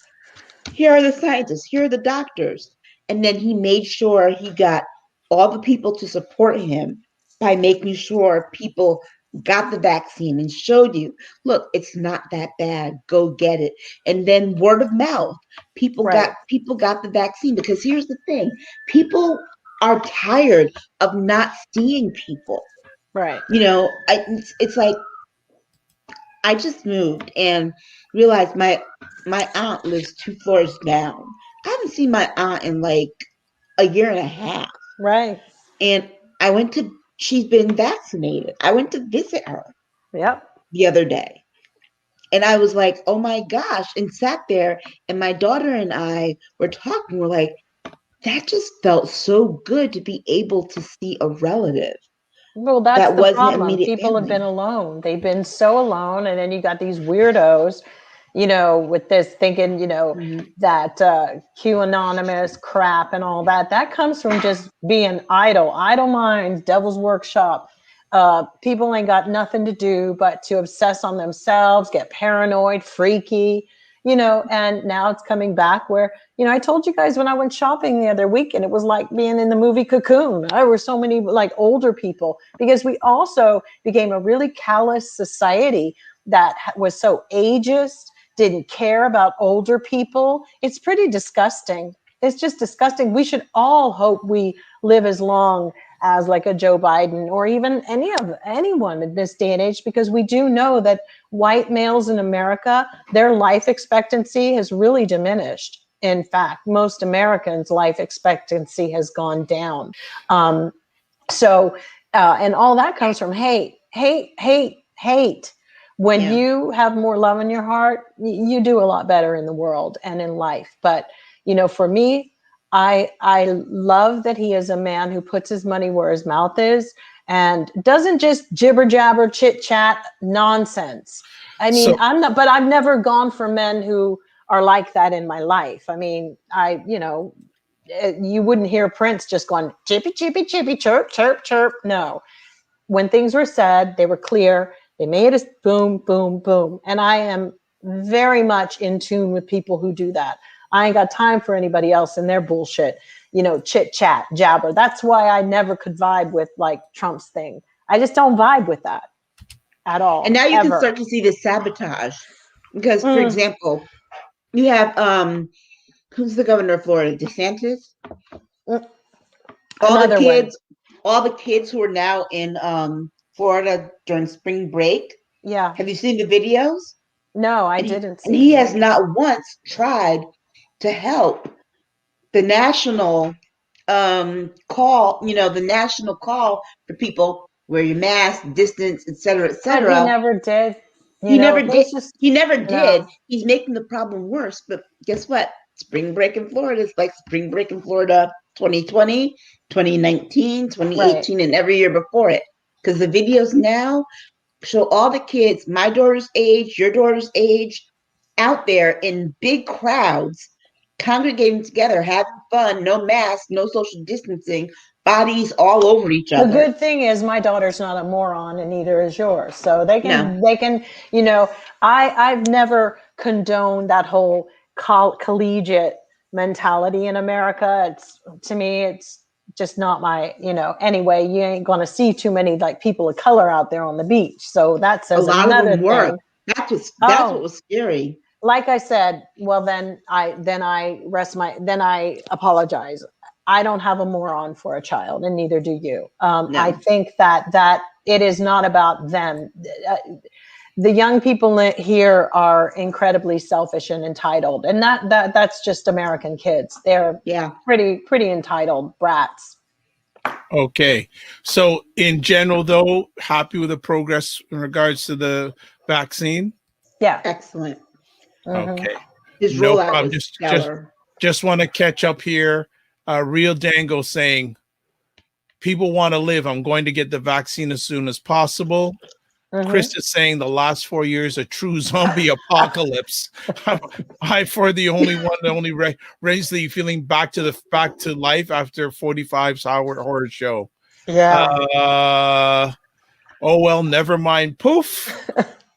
Here are the scientists, here are the doctors. And then he made sure he got all the people to support him by making sure people got the vaccine and showed you, look, it's not that bad, go get it. And then word of mouth, people got the vaccine, because here's the thing, people are tired of not seeing people.
Right.
It's like, I just moved and realized my aunt lives 2 floors down. I haven't seen my aunt in like a year and a half.
Right.
And she's been vaccinated. I went to visit her.
Yep.
The other day. And I was like, oh my gosh, and sat there, and my daughter and I were talking. We're like, that just felt so good to be able to see a relative.
Well, that's the problem. People have been alone. They've been so alone. And then you got these weirdos, with this thinking, that QAnonymous crap and all that. That comes from just being idle minds, devil's workshop. People ain't got nothing to do but to obsess on themselves, get paranoid, freaky, and now it's coming back where, I told you guys when I went shopping the other week, and it was like being in the movie Cocoon. There were so many like older people, because we also became a really callous society that was so ageist, didn't care about older people. It's pretty disgusting. It's just disgusting. We should all hope we live as long as like a Joe Biden, or even anyone in this day and age, because we do know that white males in America, their life expectancy has really diminished. In fact, most Americans' life expectancy has gone down. And all that comes from hate. When you have more love in your heart, you do a lot better in the world and in life. But, for me, I love that he is a man who puts his money where his mouth is and doesn't just jibber jabber, chit chat nonsense. I mean, I've never gone for men who are like that in my life. I mean, you wouldn't hear Prince just going chippy, chippy, chippy, chirp, chirp, chirp. No. When things were said, they were clear. They made us boom, boom, boom. And I am very much in tune with people who do that. I ain't got time for anybody else and their bullshit, chit chat, jabber. That's why I never could vibe with like Trump's thing. I just don't vibe with that at all.
And now you
ever.
can start to see the sabotage. Because, for example, you have who's the governor of Florida? DeSantis. All the kids who are now in Florida during spring break.
Yeah.
Have you seen the videos?
No, I didn't see.
And he has not once tried to help the national call, the national call for people, wear your mask, distance, et cetera, et cetera.
But he never did.
He never did. He's making the problem worse. But guess what? Spring break in Florida is like spring break in Florida 2020, 2019, 2018, right. And every year before it. Because the videos now show all the kids, my daughter's age, your daughter's age, out there in big crowds, congregating together, having fun, no mask, no social distancing, bodies all over each other.
The good thing is my daughter's not a moron and neither is yours. So they can, I've never condoned that whole collegiate mentality in America. To me, it's just not my, anyway, you ain't going to see too many like people of color out there on the beach. So that says
a lot
another
of them were.
thing.
That's what was scary.
Like I said, well, then I apologize. I don't have a moron for a child, and neither do you. No. I think that it is not about them. The young people here are incredibly selfish and entitled, and that's just American kids. They're pretty entitled brats.
Okay, so in general, though, happy with the progress in regards to the vaccine.
Yeah,
excellent.
Okay,
his
no
rollout
problem.
Was
just want to catch up here. Real Dango saying, people want to live. I'm going to get the vaccine as soon as possible. Chris is saying the last 4 years, a true zombie apocalypse. I, for the only one that only raised the feeling back to life after 45-hour horror show.
Yeah.
Oh, well, never mind. Poof.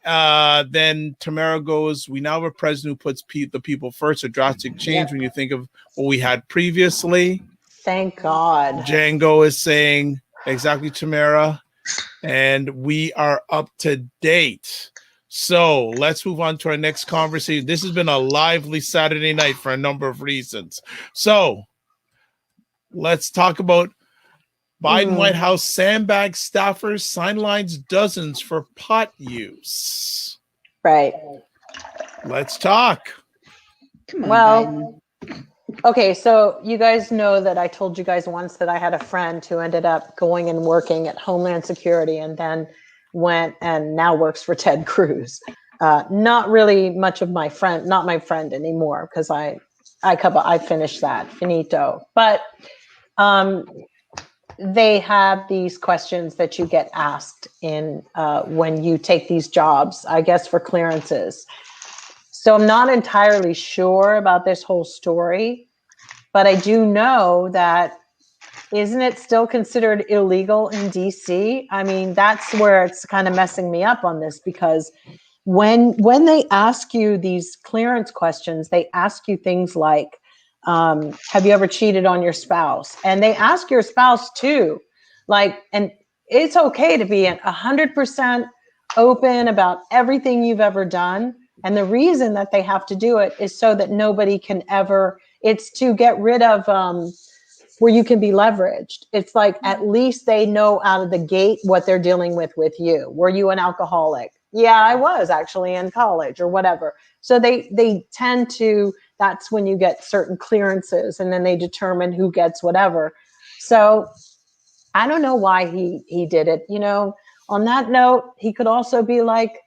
Then Tamara goes, we now have a president who puts the people first. A drastic change when you think of what we had previously.
Thank God.
Django is saying, exactly, Tamara. And we are up to date. So let's move on to our next conversation. This has been a lively Saturday night for a number of reasons. So let's talk about Biden White House sandbag staffers, sidelines dozens for pot use.
Right.
Let's talk.
Come on,
well,
Biden.
Okay, so you guys know that I told you guys once that I had a friend who ended up going and working at Homeland Security and then went and now works for Ted Cruz. Not really much of my friend, not my friend anymore because I finished that, finito. But they have these questions that you get asked in when you take these jobs, I guess, for clearances. So I'm not entirely sure about this whole story, but I do know that isn't it still considered illegal in DC? I mean, that's where it's kind of messing me up on this because when they ask you these clearance questions, they ask you things like, have you ever cheated on your spouse? And they ask your spouse too. And it's okay to be 100% open about everything you've ever done. And the reason that they have to do it is so that nobody can ever, it's to get rid of where you can be leveraged. It's like, at least they know out of the gate what they're dealing with you. Were you an alcoholic? Yeah, I was actually in college or whatever. So they tend to, that's when you get certain clearances and then they determine who gets whatever. So I don't know why he did it. On that note, he could also be like,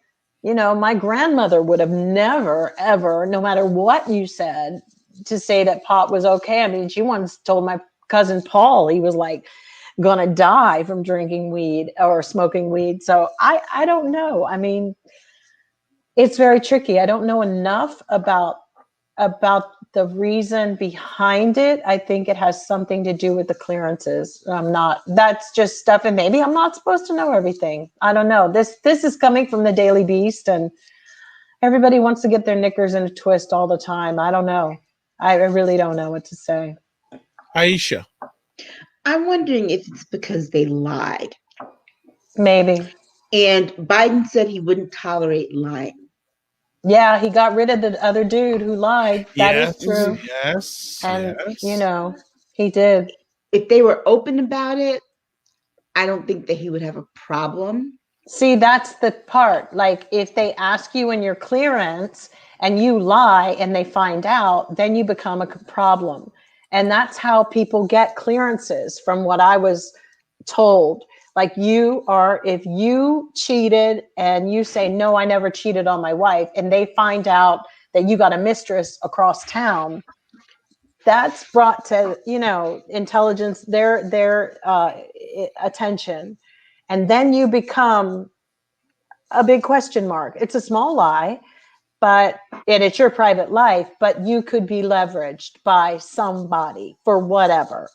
my grandmother would have never, ever, no matter what you said, to say that pot was okay. I mean, she once told my cousin Paul he was like going to die from drinking weed or smoking weed. So I don't know. I mean, it's very tricky. I don't know enough about about the reason behind it. I think it has something to do with the clearances. That's just stuff, and maybe I'm not supposed to know everything. I don't know. This is coming from the Daily Beast, and everybody wants to get their knickers in a twist all the time. I don't know. I really don't know what to say.
Aisha.
I'm wondering if it's because they lied.
Maybe.
And Biden said he wouldn't tolerate lying.
Yeah, he got rid of the other dude who lied. That is true.
Yes.
And,
Yes.
he did.
If they were open about it, I don't think that he would have a problem.
See, that's the part. Like, if they ask you in your clearance and you lie and they find out, then you become a problem. And that's how people get clearances, from what I was told. Like, if you cheated and you say, no, I never cheated on my wife, and they find out that you got a mistress across town, that's brought to, intelligence, their attention. And then you become a big question mark. It's a small lie, and it's your private life, but you could be leveraged by somebody for whatever.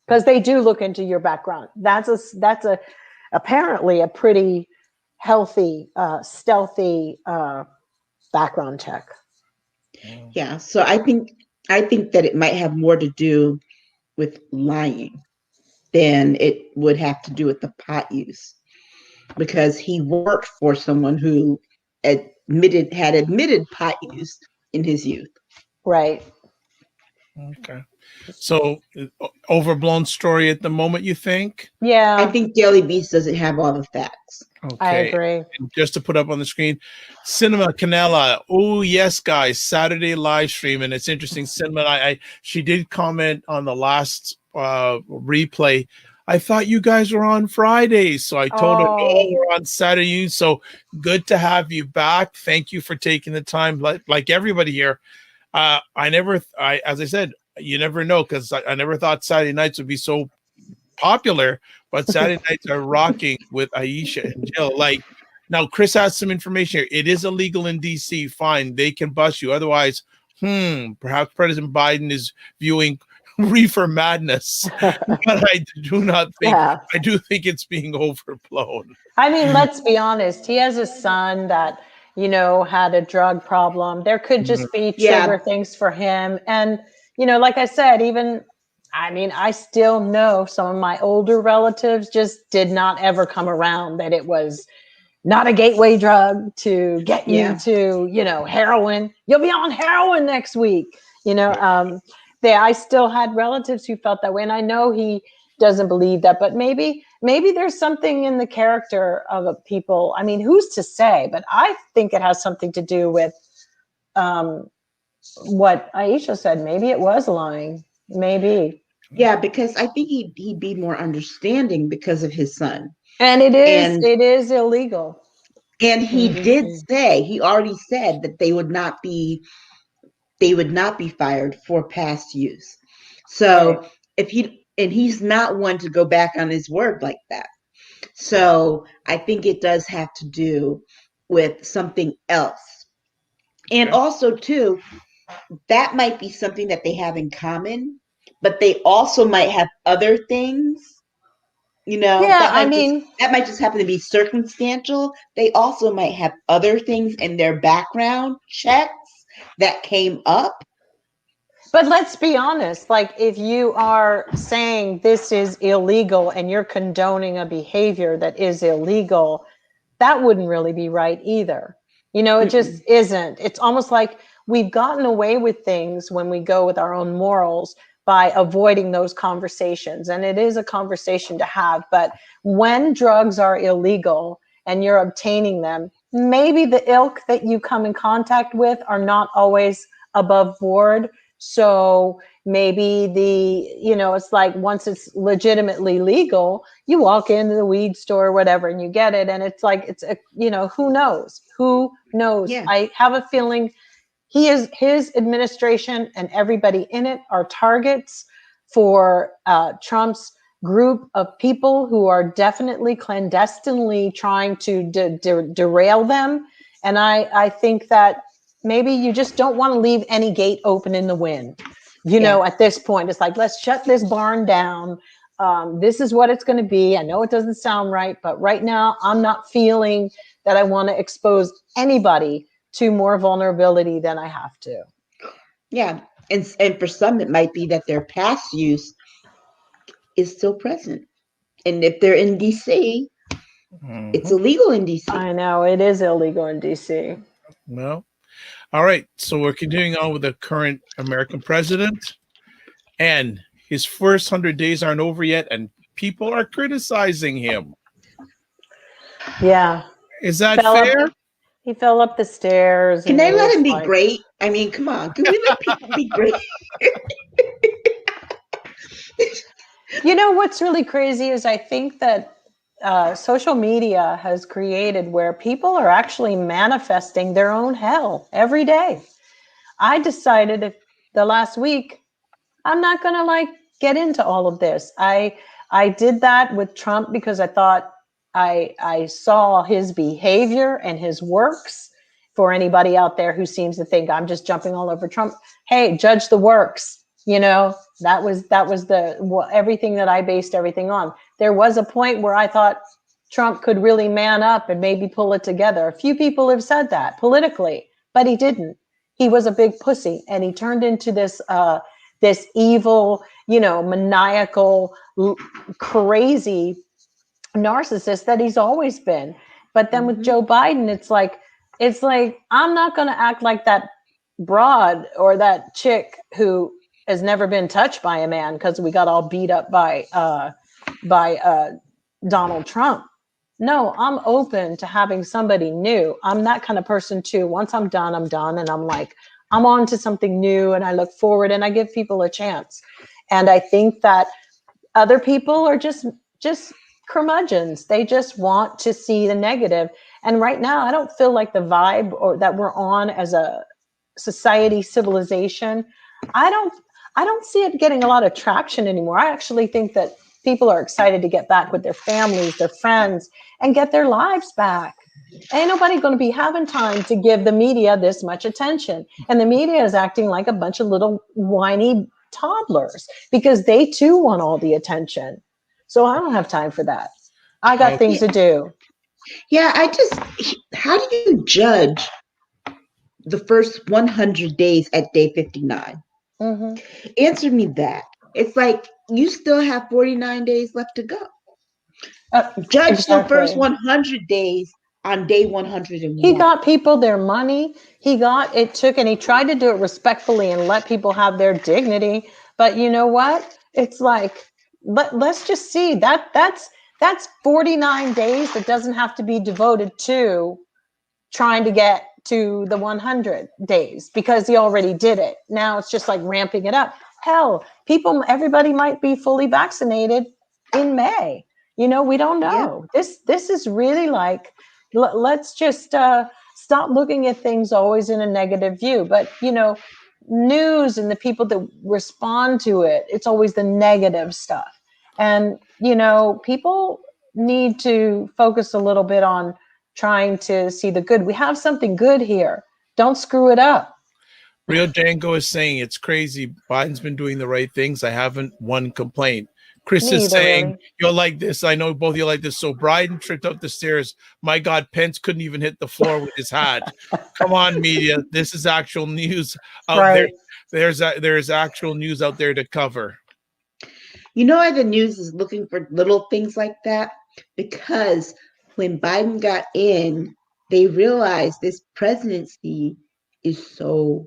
Because they do look into your background. That's apparently a pretty healthy, stealthy background check.
Yeah, so I think that it might have more to do with lying than it would have to do with the pot use, because he worked for someone who had admitted pot use in his youth.
Right.
Okay. So, overblown story at the moment, you think?
Yeah.
I think Daily Beast doesn't have all the facts.
Okay.
I agree.
And just to put up on the screen, Cinema Canela. Oh yes, guys, Saturday live stream, and it's interesting. Cinema, she did comment on the last replay. I thought you guys were on Fridays, so I told her, no, we're on Saturday. So good to have you back. Thank you for taking the time. Like everybody here, as I said, you never know, because I never thought Saturday nights would be so popular, but Saturday nights are rocking with Aisha and Jill. Like, now Chris has some information here. It is illegal in DC. Fine, they can bust you. Otherwise, perhaps President Biden is viewing reefer madness. But I do think it's being overblown.
I mean, let's be honest. He has a son that, had a drug problem. There could just be trigger things for him. And, like I said, I still know some of my older relatives just did not ever come around that it was not a gateway drug to get you to, heroin. You'll be on heroin next week. I still had relatives who felt that way. And I know he doesn't believe that, but maybe there's something in the character of people. I mean, who's to say? But I think it has something to do with what Aisha said. Maybe it was lying. Maybe.
Yeah, because I think he'd be more understanding because of his son.
And it is illegal.
And he already said that they would not be fired for past use. So he's not one to go back on his word like that. So I think it does have to do with something else. And also too, that might be something that they have in common, but they also might have other things, that might just happen to be circumstantial. They also might have other things in their background checks that came up.
But let's be honest, like, if you are saying this is illegal and you're condoning a behavior that is illegal, that wouldn't really be right either. It just isn't. It's almost like we've gotten away with things when we go with our own morals by avoiding those conversations. And it is a conversation to have. But when drugs are illegal and you're obtaining them, maybe the ilk that you come in contact with are not always above board. So maybe it's like, once it's legitimately legal, you walk into the weed store or whatever and you get it. And it's like, who knows? Who knows? Yeah. I have a feeling his administration and everybody in it are targets for Trump's group of people who are definitely clandestinely trying to derail them. And I think that, maybe you just don't want to leave any gate open in the wind. At this point, it's like, let's shut this barn down. This is what it's going to be. I know it doesn't sound right, but right now I'm not feeling that I want to expose anybody to more vulnerability than I have to.
Yeah. And for some, it might be that their past use is still present. And if they're in DC, it's illegal in DC.
I know it is illegal in DC.
Well, all right. So we're continuing on with the current American president, and his first 100 days aren't over yet, and people are criticizing him.
Yeah.
Is that fair?
He fell up the stairs.
Can they let him be great? I mean, come on. Can we let people be great?
What's really crazy is I think that social media has created where people are actually manifesting their own hell every day. I decided the last week, I'm not going to get into all of this. I did that with Trump because I thought I saw his behavior and his works. For anybody out there who seems to think I'm just jumping all over Trump, hey, judge the works. That was everything that I based everything on. There was a point where I thought Trump could really man up and maybe pull it together. A few people have said that politically, but he didn't. He was a big pussy, and he turned into this evil, maniacal, crazy narcissist that he's always been. But then with Joe Biden, it's like I'm not going to act like that broad or that chick who has never been touched by a man because we got all beat up by Donald Trump. No, I'm open to having somebody new. I'm that kind of person too. Once I'm done, and I'm on to something new, and I look forward, and I give people a chance. And I think that other people are just curmudgeons. They just want to see the negative. And right now, I don't feel like the vibe or that we're on as a society, civilization, I don't see it getting a lot of traction anymore. I actually think that people are excited to get back with their families, their friends, and get their lives back. Ain't nobody going to be having time to give the media this much attention. And the media is acting like a bunch of little whiny toddlers because they too want all the attention. So I don't have time for that. I got things to do.
Yeah, how do you judge the first 100 days at day 59? Answer me that. It's like you still have 49 days left to go. Judge the first 100 days on day 101.
He got people their money. He tried to do it respectfully and let people have their dignity. But you know what? It's like, let's just see that's 49 days that doesn't have to be devoted to trying to get to the 100 days because he already did it. Now it's just like ramping it up. Hell, everybody might be fully vaccinated in May. We don't know. Yeah. This is really like, let's just stop looking at things always in a negative view. But, news and the people that respond to it, it's always the negative stuff. And, people need to focus a little bit on trying to see the good. We have something good here. Don't screw it up.
Rio Django is saying it's crazy. Biden's been doing the right things. I haven't one complaint. Chris is saying, really. You're like this. I know both of you like this. So Biden tripped up the stairs. My God, Pence couldn't even hit the floor with his hat. Come on, media. This is actual news out there. There's actual news out there to cover.
You know why the news is looking for little things like that? Because when Biden got in, they realized this presidency is so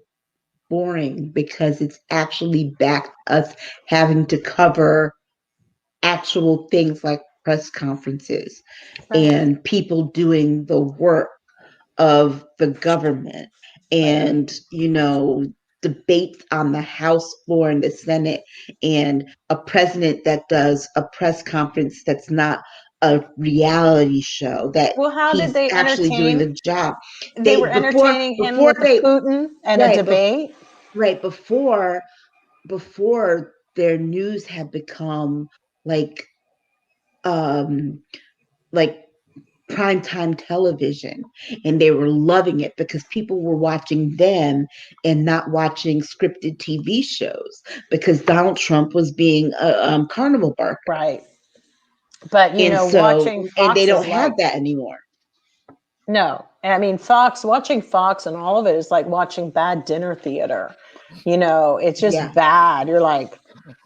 boring because it's actually back us having to cover actual things like press conferences and people doing the work of the government and, debates on the House floor and the Senate and a president that does a press conference that's not a reality show that
how did they
actually doing the job.
They were entertaining him with Putin and a debate.
Before their news had become like primetime television, and they were loving it because people were watching them and not watching scripted TV shows because Donald Trump was being a carnival barker.
Right. But,
And so,
watching
and they
Fox
don't
is
have
like,
that anymore.
no. I mean, watching Fox and all of it is like watching bad dinner theater. It's just
Yeah.
bad. You're like,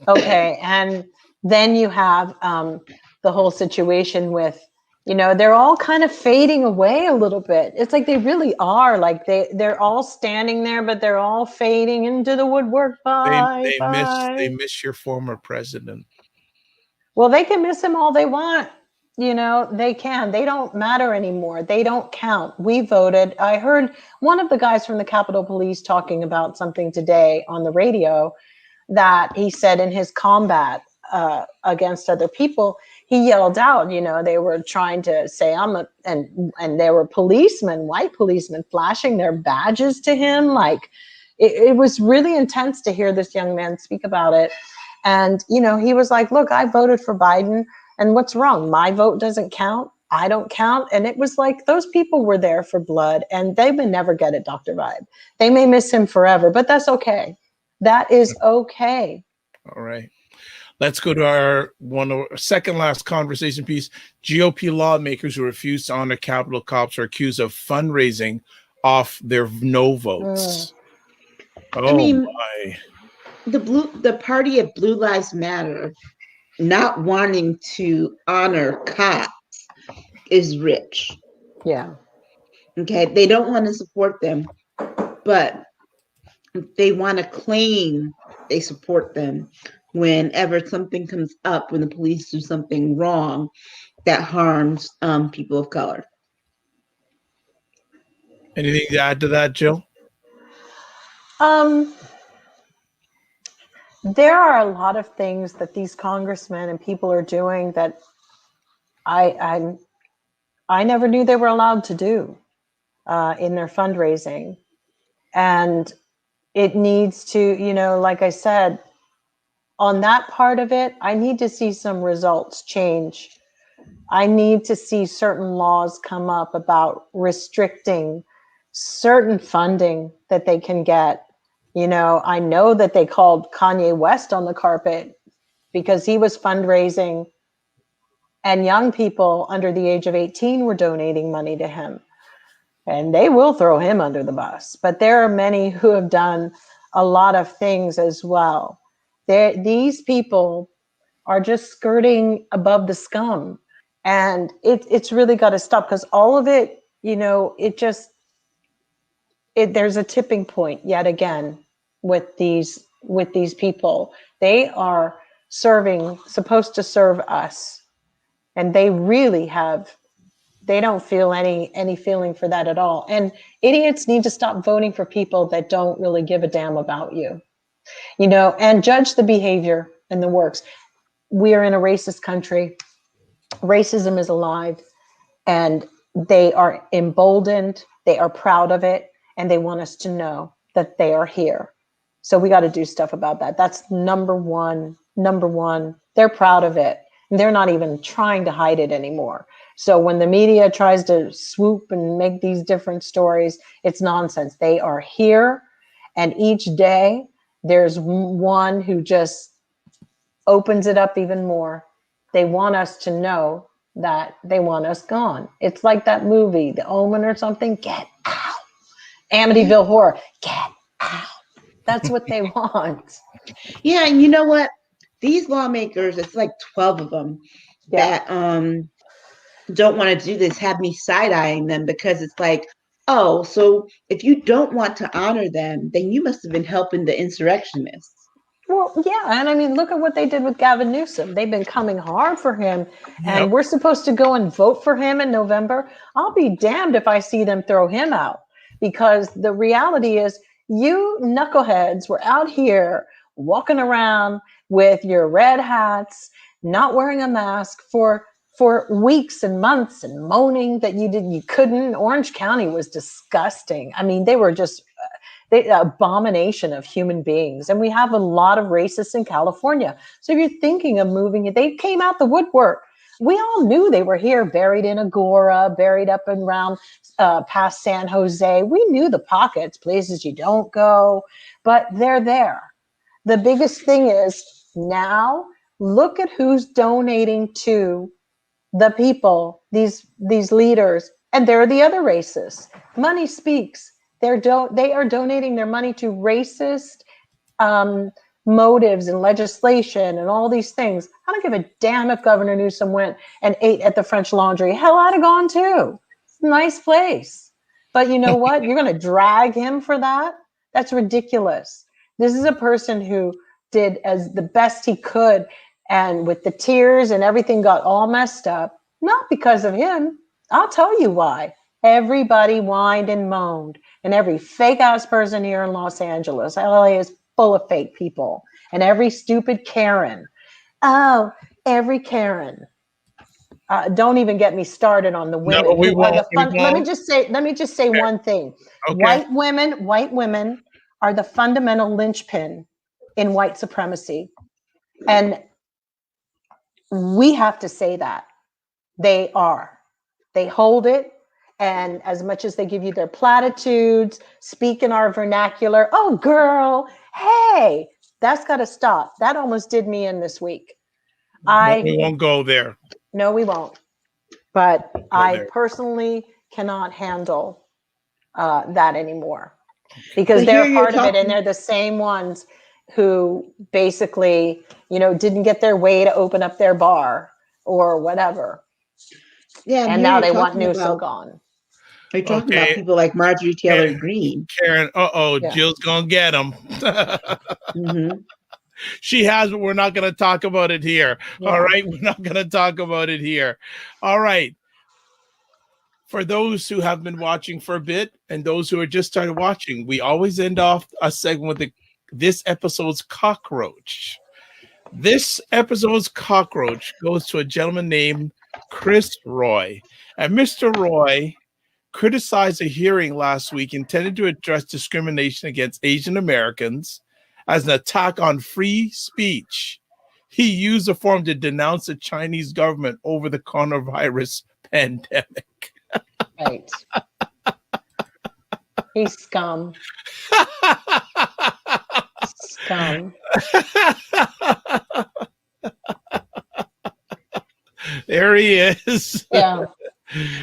okay. And then you have the whole situation with, they're all kind of fading away a little bit. It's like they really are. Like they're all standing there, but they're all fading into the woodwork. Bye,
They
bye.
miss your former president.
Well, they can miss him all they want. They can. They don't matter anymore. They don't count. We voted. I heard one of the guys from the Capitol Police talking about something today on the radio that he said in his combat against other people, he yelled out, they were trying to say, and there were policemen, white policemen flashing their badges to him. Like it was really intense to hear this young man speak about it. And, he was like, look, I voted for Biden. And what's wrong? My vote doesn't count. I don't count. And it was like those people were there for blood and they may never get it, Dr. Vibe. They may miss him forever, but that's okay. That is okay.
All right. Let's go to our second last conversation piece. GOP lawmakers who refuse to honor Capitol cops are accused of fundraising off their no votes. Oh,
I mean,
my.
The party of Blue Lives Matter not wanting to honor cops is rich.
Yeah.
Okay. They don't want to support them, but they want to claim they support them whenever something comes up, when the police do something wrong that harms people of color.
Anything to add to that, Jill?
There are a lot of things that these congressmen and people are doing that I never knew they were allowed to do in their fundraising. And it needs to, like I said, on that part of it, I need to see some results change. I need to see certain laws come up about restricting certain funding that they can get. I know that they called Kanye West on the carpet because he was fundraising and young people under the age of 18 were donating money to him. And they will throw him under the bus. But there are many who have done a lot of things as well. These people are just skirting above the scum. And it's really got to stop because all of it, there's a tipping point yet again with these people. They are supposed to serve us. And they really they don't feel any feeling for that at all. And idiots need to stop voting for people that don't really give a damn about you, and judge the behavior and the works. We are in a racist country. Racism is alive and they are emboldened. They are proud of it. And they want us to know that they are here. So we got to do stuff about that. That's number one. They're proud of it. And they're not even trying to hide it anymore. So when the media tries to swoop and make these different stories, it's nonsense. They are here. And each day there's one who just opens it up even more. They want us to know that they want us gone. It's like that movie, The Omen or something. Get out. Amityville Horror. Get out. That's what they want.
Yeah, and you know what? These lawmakers, it's like 12 of them that don't want to do this, have me side-eyeing them because it's like, oh, so if you don't want to honor them, then you must have been helping the insurrectionists.
Well, yeah, and I mean, look at what they did with Gavin Newsom. They've been coming hard for him, and we're supposed to go and vote for him in November. I'll be damned if I see them throw him out, because the reality is you knuckleheads were out here walking around with your red hats, not wearing a mask for weeks and months and moaning that you couldn't. Orange County was disgusting. I mean, they were just the abomination of human beings. And we have a lot of racists in California. So if you're thinking of moving it, they came out the woodwork. We all knew they were here, buried in Agora, buried up and around past San Jose. We knew the pockets, places you don't go, but they're there. The biggest thing is now look at who's donating to the people, these leaders, and they're the other racists. Money speaks. They are donating their money to racist motives and legislation and all these things. I don't give a damn if Governor Newsom went and ate at the French Laundry. Hell, I'd have gone too. It's a nice place. But you know what? You're going to drag him for that? That's ridiculous. This is a person who did as the best he could, and with the tears and everything got all messed up, not because of him. I'll tell you why. Everybody whined and moaned, and every fake ass person here in Los Angeles, LA is full of fake people, and every stupid Karen. Oh, every Karen. Don't even get me started on the women.
No, we won't.
Let me just say one thing.
Okay.
White women are the fundamental linchpin in white supremacy. And we have to say that. They are. They hold it. And as much as they give you their platitudes, speak in our vernacular, oh, girl, hey, that's got to stop. That almost did me in this week.
We won't go there.
No, we won't. But I personally cannot handle that anymore, because they're part of it, and they're the same ones who basically, didn't get their way to open up their bar or whatever.
Yeah,
and now they want Newsom gone.
We're talking about people like Marjorie Taylor Greene.
Karen, Jill's gonna get him.
Mm-hmm.
She has, but we're not going to talk about it here. Yeah. All right. We're not going to talk about it here. All right. For those who have been watching for a bit and those who are just started watching, we always end off a segment with this episode's cockroach. This episode's cockroach goes to a gentleman named Chris Roy. And Mr. Roy criticized a hearing last week intended to address discrimination against Asian Americans as an attack on free speech. He used the forum to denounce the Chinese government over the coronavirus pandemic.
Right. He's scum. Scum.
There he is.
Yeah.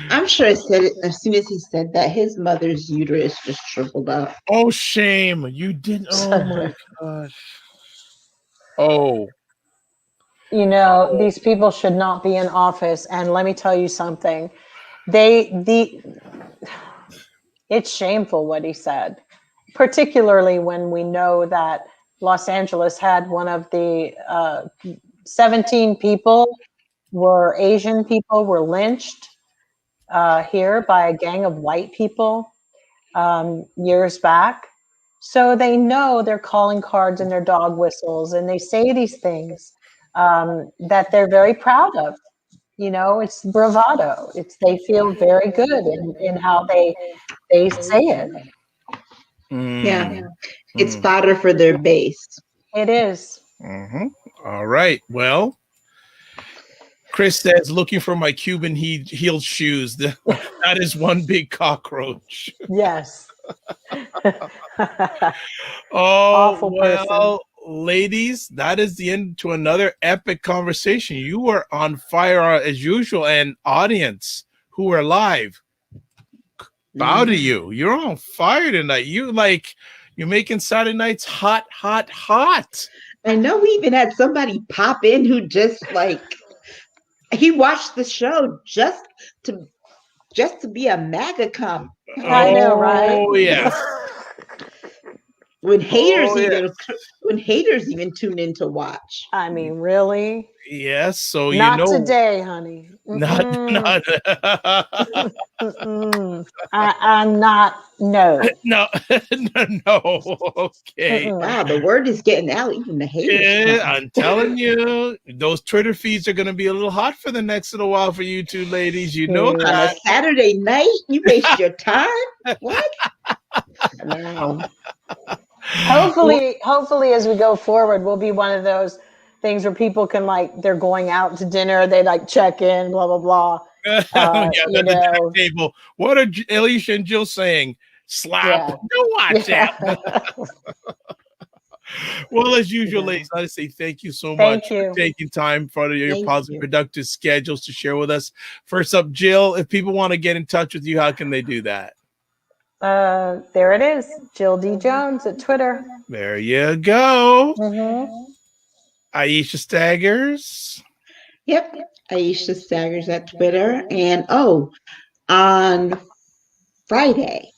I'm sure I said it as soon as he said that. His mother's uterus just shriveled up.
Oh, shame. You didn't. Oh, my gosh. Oh.
These people should not be in office. And let me tell you something. It's shameful what he said, particularly when we know that Los Angeles had one of the 17 people were Asian people were lynched here by a gang of white people years back. So they know their calling cards and their dog whistles, and they say these things that they're very proud of. It's bravado. They feel very good in how they say it.
Yeah. It's fodder for their base.
It is.
Mm-hmm. All right. Well, Chris says, looking for my Cuban heeled shoes. That is one big cockroach.
Yes.
Awful person. Ladies, that is the end to another epic conversation. You were on fire as usual, and audience who are live, bow to you. You're on fire tonight. You're making Saturday nights hot, hot, hot.
I know we even had somebody pop in who just he watched the show just to be a MAGA comp.
I know, right?
Oh yeah.
When haters even tune in to watch.
I mean, really?
Yes. So
not today, honey.
Not.
I'm not. No.
No. Okay.
Wow, the word is getting out. Even the haters.
Yeah, I'm telling you, those Twitter feeds are going to be a little hot for the next little while for you two ladies. You know that.
On a Saturday night, you waste your time. What? No.
Hopefully, as we go forward, we'll be one of those things where people can they're going out to dinner, they check in, blah, blah, blah.
Yeah, the dinner table. What are Aisha and Jill saying? Slap.
Yeah.
Don't watch that. Well, as usual,
Yeah.
ladies, I say thank you so
Thank
much
you.
for taking time for your
Thank
positive,
you.
productive schedules to share with us. First up, Jill, if people want to get in touch with you, how can they do that?
There it is. Jill D. Jones at Twitter.
There you go.
Mm-hmm.
Aisha Staggers.
Yep. Aisha Staggers at Twitter. And on Friday,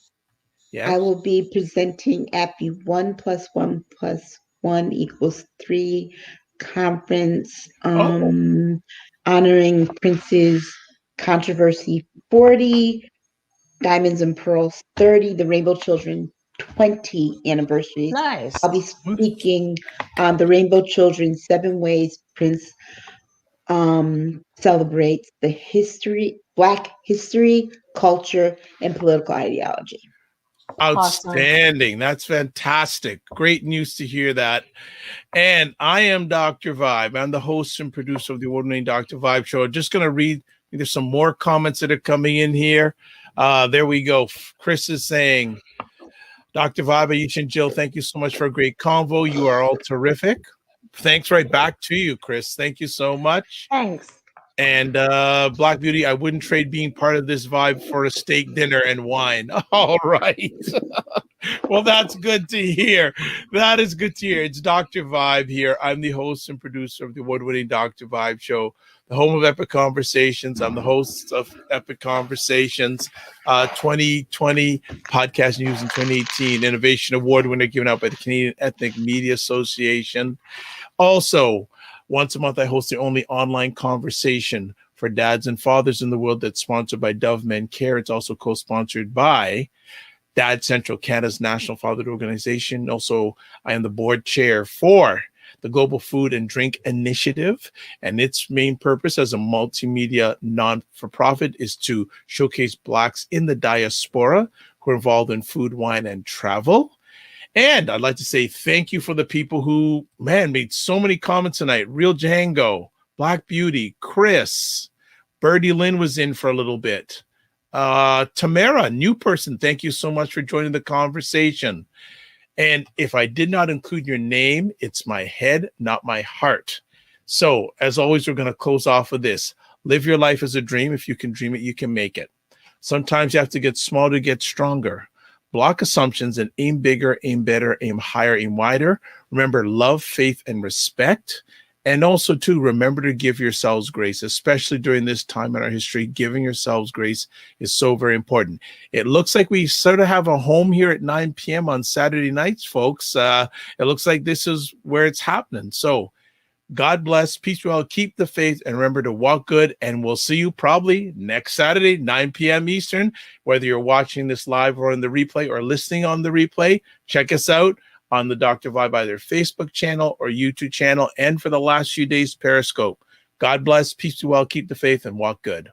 Yes.
I will be presenting at the 1 + 1 + 1 = 3 conference, honoring Prince's Controversy 40, Diamonds and Pearls 30, the Rainbow Children 20 anniversaries.
Nice.
I'll be speaking on the Rainbow Children 7 ways Prince celebrates the Black history, culture, and political ideology.
Outstanding. Awesome. That's fantastic. Great news to hear that. And I am Dr. Vibe. I'm the host and producer of the award-winning Dr. Vibe show. Just going to read, there's some more comments that are coming in here. There we go. Chris is saying, Dr. Vibe, Aisha and Jill, thank you so much for a great convo. You are all terrific. Thanks right back to you, Chris. Thank you so much.
Thanks.
And Black Beauty, I wouldn't trade being part of this vibe for a steak dinner and wine. All right. Well, that's good to hear. That is good to hear. It's Dr. Vibe here. I'm the host and producer of the award-winning Dr. Vibe show, the home of Epic Conversations. I'm the host of Epic Conversations 2020 Podcast News in 2018 Innovation Award winner given out by the Canadian Ethnic Media Association. Also, once a month, I host the only online conversation for dads and fathers in the world that's sponsored by Dove Men Care. It's also co-sponsored by Dad Central, Canada's national fatherhood organization. Also, I am the board chair for the Global Food and Drink Initiative, and its main purpose as a multimedia non-for-profit is to showcase Blacks in the diaspora who are involved in food, wine, and travel. And I'd like to say thank you for the people who, made so many comments tonight. Real Django, Black Beauty, Chris, Birdie Lynn was in for a little bit. Tamara, new person, thank you so much for joining the conversation. And if I did not include your name, it's my head, not my heart. So, as always, we're going to close off with this. Live your life as a dream. If you can dream it, you can make it. Sometimes you have to get small to get stronger. Block assumptions and aim bigger, aim better, aim higher, aim wider. Remember love, faith, and respect. And also, too, remember to give yourselves grace, especially during this time in our history. Giving yourselves grace is so very important. It looks like we sort of have a home here at 9 p.m. on Saturday nights, folks. It looks like this is where it's happening. So God bless, peace, well, keep the faith, and remember to walk good. And we'll see you probably next Saturday, 9 p.m. Eastern. Whether you're watching this live or on the replay or listening on the replay, check us out on the Dr. Vibe, either Facebook channel or YouTube channel. And for the last few days, Periscope. God bless, peace, well, keep the faith, and walk good.